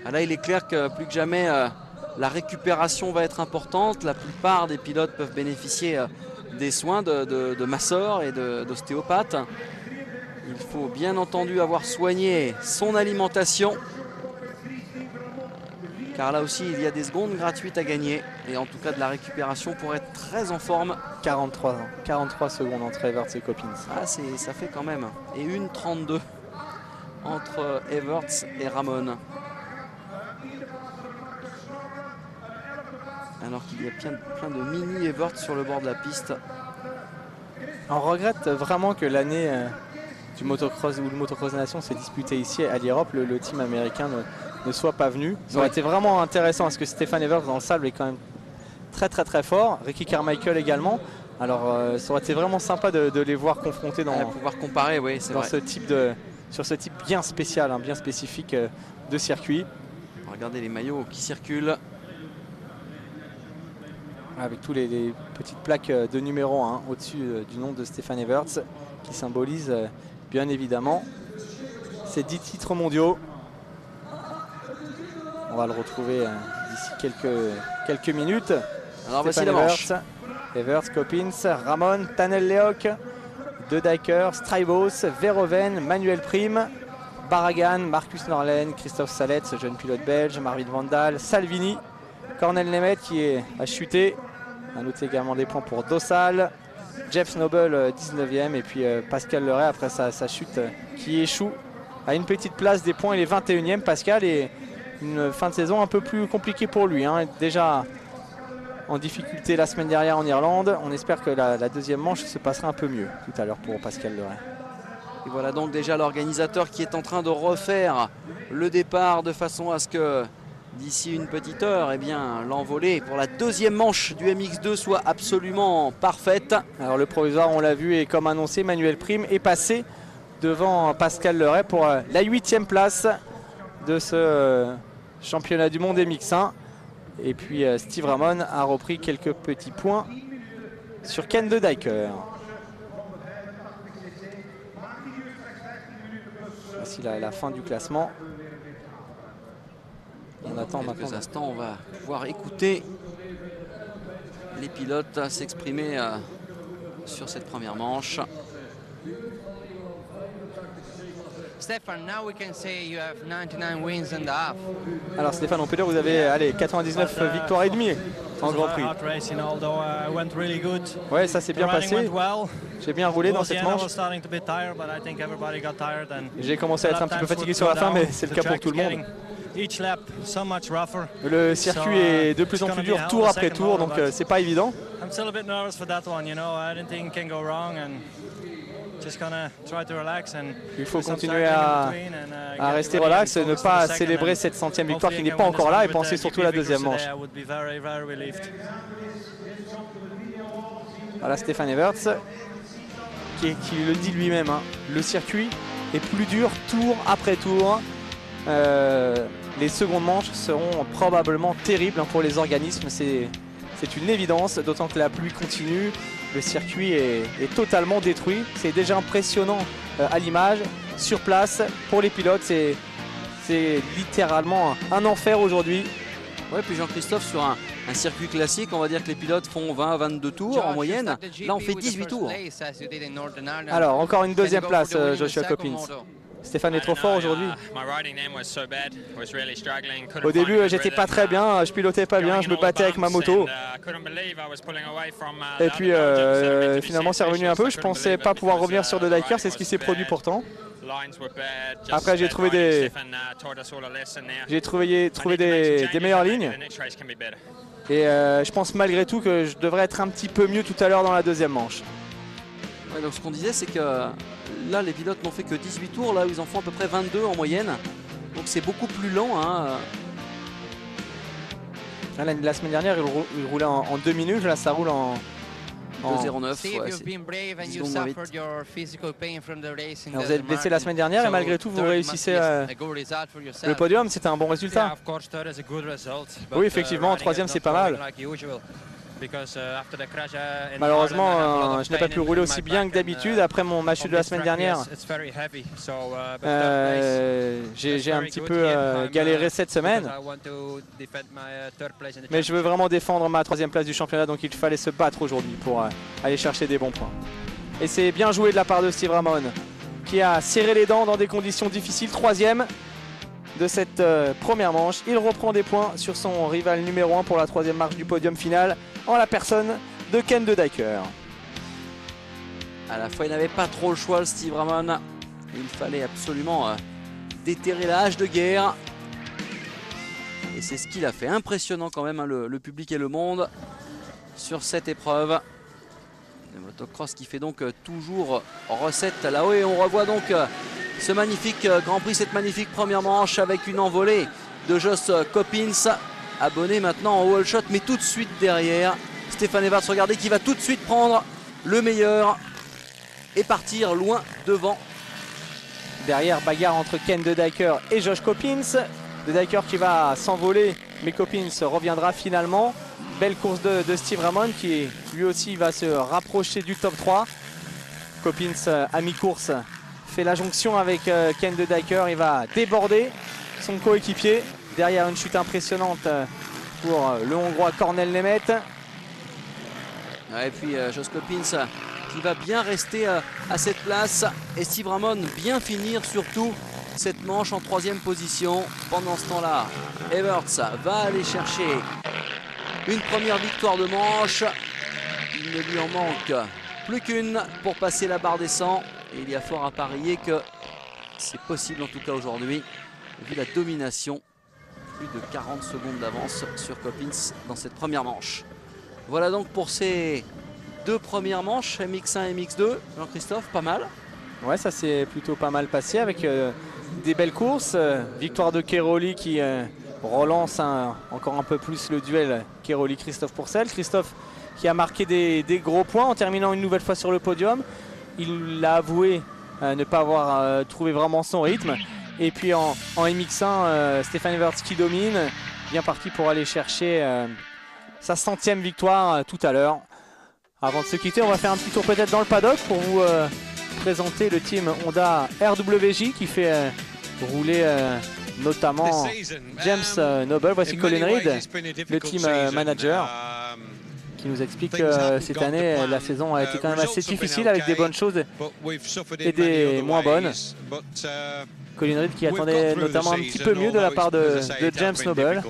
Speaker 2: Ah là, il est clair que plus que jamais, la récupération va être importante. La plupart des pilotes peuvent bénéficier des soins de masseurs et d'ostéopathes. Il faut bien entendu avoir soigné son alimentation. Car là aussi, il y a des secondes gratuites à gagner. Et en tout cas, de la récupération pour être très en forme.
Speaker 1: 43 secondes entre Everts et Coppins.
Speaker 2: Ah, ça fait quand même. Et 1,32 entre Everts et Ramon. Alors qu'il y a plein de mini Everts sur le bord de la piste.
Speaker 1: On regrette vraiment que l'année du motocross où le motocross nation s'est disputé ici à l'Europe, le team américain ne soit pas venu. Ça aurait été vraiment intéressant parce que Stefan Everts dans le sable est quand même très fort. Ricky Carmichael également. Alors ça aurait été vraiment sympa de les voir confrontés dans
Speaker 2: pouvoir comparer, oui, c'est vrai.
Speaker 1: Sur ce type bien spécial, bien spécifique de circuit.
Speaker 2: Regardez les maillots qui circulent.
Speaker 1: Avec tous les petites plaques de numéro 1 au-dessus du nom de Stefan Everts qui symbolisent bien évidemment ces 10 titres mondiaux. On va le retrouver d'ici quelques minutes.
Speaker 2: Alors voici la manche.
Speaker 1: Everts, Coppins, Ramon, Tanel Lehoc, De Dijker, Strijbos, Verhoeven, Manuel Prime, Barragan, Marcus Norlen, Christophe Salet, ce jeune pilote belge, Marvin Vandal, Salvini, Cornel Nemeth qui a chuté. A noté également des points pour Dossal, Jeff Snowball 19e et puis Pascal Leray après sa chute qui échoue à une petite place des points. Il est 21e Pascal et une fin de saison un peu plus compliquée pour lui. Hein. Déjà en difficulté la semaine dernière en Irlande. On espère que la deuxième manche se passera un peu mieux tout à l'heure pour Pascal Leray.
Speaker 2: Et voilà donc déjà l'organisateur qui est en train de refaire le départ de façon à ce que d'ici une petite heure, eh bien, l'envolée pour la deuxième manche du MX2 soit absolument parfaite.
Speaker 1: Alors le provisoire, on l'a vu, et comme annoncé, Manuel Prime est passé devant Pascal Leray pour la 8e place de ce championnat du monde MX1. Et puis Steve Ramon a repris quelques petits points sur Ken de Dyker. Voici la fin du classement. On attend
Speaker 2: dans quelques instants, on va pouvoir écouter les pilotes s'exprimer sur cette première manche.
Speaker 3: Stéphane, now we can say you have 99 wins and a half.
Speaker 1: Alors Stéphane, on peut dire que vous avez 99 victoires et demie en Grand Prix. Ouais, ça s'est bien passé. J'ai bien roulé dans cette manche. J'ai commencé à être un petit peu fatigué sur la fin, mais c'est le cas pour tout le monde. Le circuit est de plus en plus dur tour après tour, donc c'est pas évident. Il faut continuer à rester relax, ne pas célébrer cette 100e victoire qui n'est pas encore là et penser surtout à la deuxième manche. Voilà Stéphane Everts qui le dit lui-même, hein. Le circuit est plus dur tour après tour. Les secondes manches seront probablement terribles pour les organismes, c'est une évidence, d'autant que la pluie continue, le circuit est totalement détruit. C'est déjà impressionnant à l'image, sur place, pour les pilotes, c'est littéralement un enfer aujourd'hui.
Speaker 2: Ouais, puis Jean-Christophe, sur un circuit classique, on va dire que les pilotes font 20-22 tours en moyenne. Là, on fait 18 tours.
Speaker 1: Alors, encore une deuxième place, Joshua Coppins. Stéphane est trop fort aujourd'hui. Au début, j'étais pas très bien, je pilotais pas bien, je me battais avec ma moto. Et puis finalement, c'est revenu un peu. Je pensais pas pouvoir revenir sur de Dyker, c'est ce qui s'est produit pourtant. Après, j'ai trouvé des meilleures lignes. Et je pense malgré tout que je devrais être un petit peu mieux tout à l'heure dans la deuxième manche.
Speaker 2: Ouais, donc ce qu'on disait, c'est que là, les pilotes n'ont fait que 18 tours, là où ils en font à peu près 22 en moyenne. Donc c'est beaucoup plus lent. Hein.
Speaker 1: La semaine dernière, il roulait en 2 minutes, là ça roule en
Speaker 2: 2,09. Ouais,
Speaker 1: vous êtes blessé la semaine dernière et malgré tout vous réussissez le podium, c'était un bon résultat. Oui, effectivement, en troisième c'est pas mal. Malheureusement, je n'ai pas pu rouler aussi bien que d'habitude après ma chute de la semaine dernière. J'ai un petit peu galéré cette semaine. Mais je veux vraiment défendre ma 3e place du championnat, donc il fallait se battre aujourd'hui pour aller chercher des bons points. Et c'est bien joué de la part de Steve Ramon, qui a serré les dents dans des conditions difficiles. 3e de cette première manche. Il reprend des points sur son rival numéro 1 pour la 3e marche du podium final, en la personne de Ken de Dyker.
Speaker 2: À la fois, il n'avait pas trop le choix, le Steve Ramon. Il fallait absolument déterrer la hache de guerre. Et c'est ce qu'il a fait. Impressionnant quand même, hein, le public et le monde sur cette épreuve. Le motocross qui fait donc toujours recette là-haut. Et on revoit donc ce magnifique Grand Prix, cette magnifique première manche avec une envolée de Josh Coppins, abonné maintenant en wall shot, mais tout de suite derrière Stéphane Everts, regardez, qui va tout de suite prendre le meilleur et partir loin devant.
Speaker 1: Derrière, bagarre entre Ken de Dyker et Josh Coppins. De Dyker qui va s'envoler, mais Coppins reviendra finalement. Belle course de Steve Ramon qui lui aussi va se rapprocher du top 3. Coppins à mi-course fait la jonction avec Ken de Dyker. Il va déborder son coéquipier. Derrière, une chute impressionnante pour le Hongrois Cornel Nemeth.
Speaker 2: Et puis Josh Coppins qui va bien rester à cette place. Et Steve Ramon bien finir surtout cette manche en 3e position. Pendant ce temps-là, Everts va aller chercher une première victoire de manche. Il ne lui en manque plus qu'une pour passer la barre des 100. Et il y a fort à parier que c'est possible en tout cas aujourd'hui, vu la domination. Plus de 40 secondes d'avance sur Coppins dans cette première manche. Voilà donc pour ces 2 premières manches, MX1 et MX2. Jean-Christophe, pas mal.
Speaker 1: Ouais, ça s'est plutôt pas mal passé avec des belles courses. Victoire de Keroli qui relance encore un peu plus le duel Keroli-Christophe Pourcel. Christophe qui a marqué des gros points en terminant une nouvelle fois sur le podium. Il l'a avoué ne pas avoir trouvé vraiment son rythme. Et puis en MX1, Stefan Everts qui domine, bien parti pour aller chercher sa 100e victoire tout à l'heure. Avant de se quitter, on va faire un petit tour peut-être dans le paddock pour vous présenter le team Honda RWJ qui fait rouler notamment James Noble. Voici Colin Reed, le team manager, qui nous explique que cette année la saison a été quand même assez difficile avec des bonnes choses et des moins bonnes. Colin Reed qui attendait notamment un petit peu mieux de la part de James Noble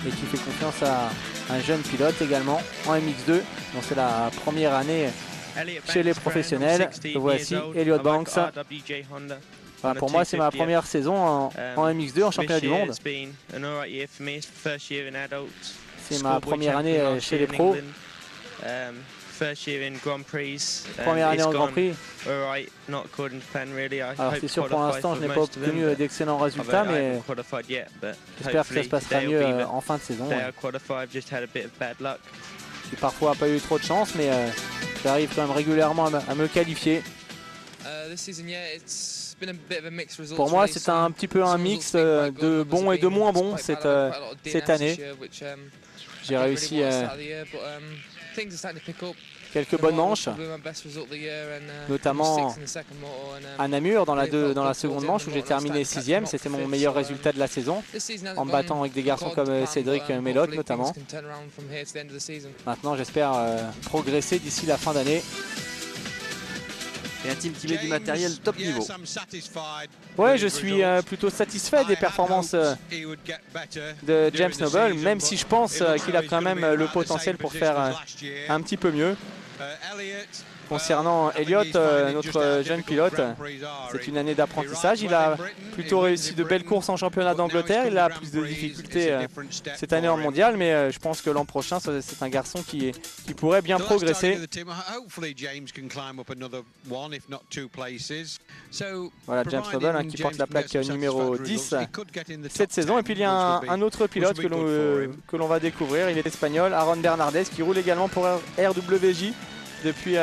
Speaker 1: et qui fait confiance à un jeune pilote également en MX2. Donc c'est la première année chez les professionnels. Voici Elliott Banks. Voilà, pour moi c'est ma première saison en MX2 en championnat du monde. C'est ma première année chez les pros. Première année en Grand Prix. Alors c'est sûr pour l'instant je n'ai pas obtenu d'excellents résultats, mais j'espère que ça se passera mieux en fin de saison. J'ai parfois pas eu trop de chance, mais j'arrive quand même régulièrement à me qualifier. Pour moi c'est un petit peu un mix de bons et de moins bons cette année. J'ai réussi quelques bonnes manches, notamment à Namur dans la seconde manche où j'ai terminé 6e. C'était mon meilleur résultat de la saison, en me battant avec des garçons comme Cédric Melotte notamment. Maintenant j'espère progresser d'ici la fin d'année.
Speaker 2: Et un team qui met du matériel top niveau.
Speaker 1: Ouais, je suis plutôt satisfait des performances de James Noble, même si je pense qu'il a quand même le potentiel pour faire un petit peu mieux. Concernant Elliott, notre jeune pilote, c'est une année d'apprentissage. Il a plutôt réussi de belles courses en championnat d'Angleterre. Il a plus de difficultés cette année en mondial, mais je pense que l'an prochain, c'est un garçon qui pourrait bien progresser. Voilà James Noble qui porte la plaque numéro 10 cette saison. Et puis il y a un autre pilote que l'on va découvrir. Il est espagnol, Aaron Bernardez, qui roule également pour RWJ. Depuis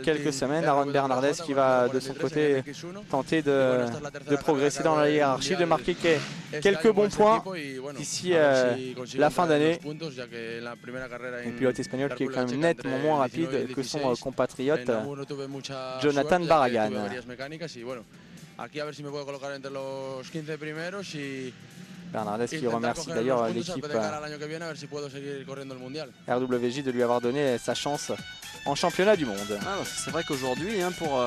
Speaker 1: quelques semaines, Aaron Bernardez qui va de son côté tenter de progresser dans la hiérarchie, de marquer quelques bons points d'ici la fin d'année. Un pilote espagnol qui est quand même nettement moins rapide que son compatriote Jonathan Barragan. Bernardez qui remercie d'ailleurs l'équipe RWJ de lui avoir donné sa chance en championnat du monde.
Speaker 2: Ah, c'est vrai qu'aujourd'hui, pour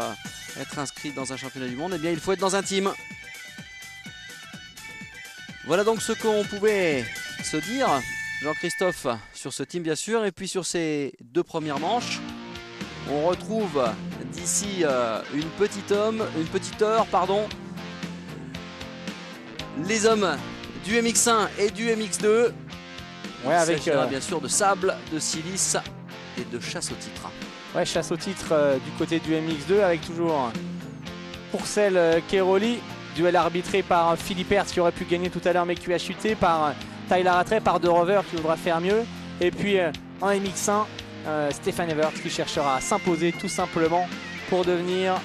Speaker 2: être inscrit dans un championnat du monde, eh bien, il faut être dans un team. Voilà donc ce qu'on pouvait se dire, Jean-Christophe, sur ce team bien sûr, et puis sur ces 2 premières manches. On retrouve d'ici une petite heure, les hommes du MX1 et du MX2.
Speaker 1: Ouais, avec
Speaker 2: bien sûr de sable, de silice et de chasse au titre.
Speaker 1: Ouais, chasse au titre du côté du MX2 avec toujours Pourcel Keroli. Duel arbitré par Philippe Hertz qui aurait pu gagner tout à l'heure mais qui a chuté, par Tyler Rattray, par De Rover qui voudra faire mieux. Et puis en MX1, Stefan Everts qui cherchera à s'imposer tout simplement pour devenir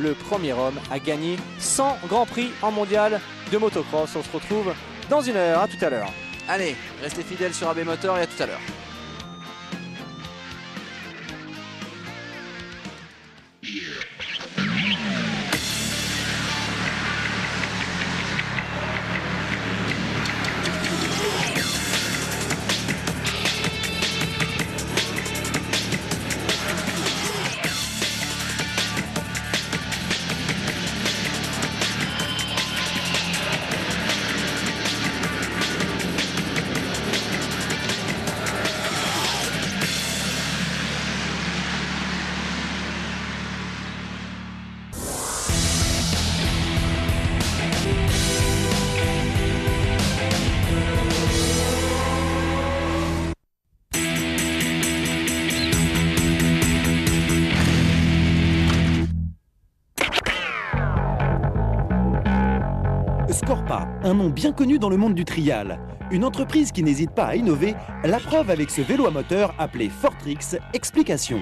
Speaker 1: le premier homme à gagner 100 Grands Prix en mondial de motocross. On se retrouve dans une heure, à tout à l'heure.
Speaker 2: Allez, restez fidèles sur AB Motor et à tout à l'heure.
Speaker 4: Papa, un nom bien connu dans le monde du trial. Une entreprise qui n'hésite pas à innover, la preuve avec ce vélo à moteur appelé Fortrix Explication.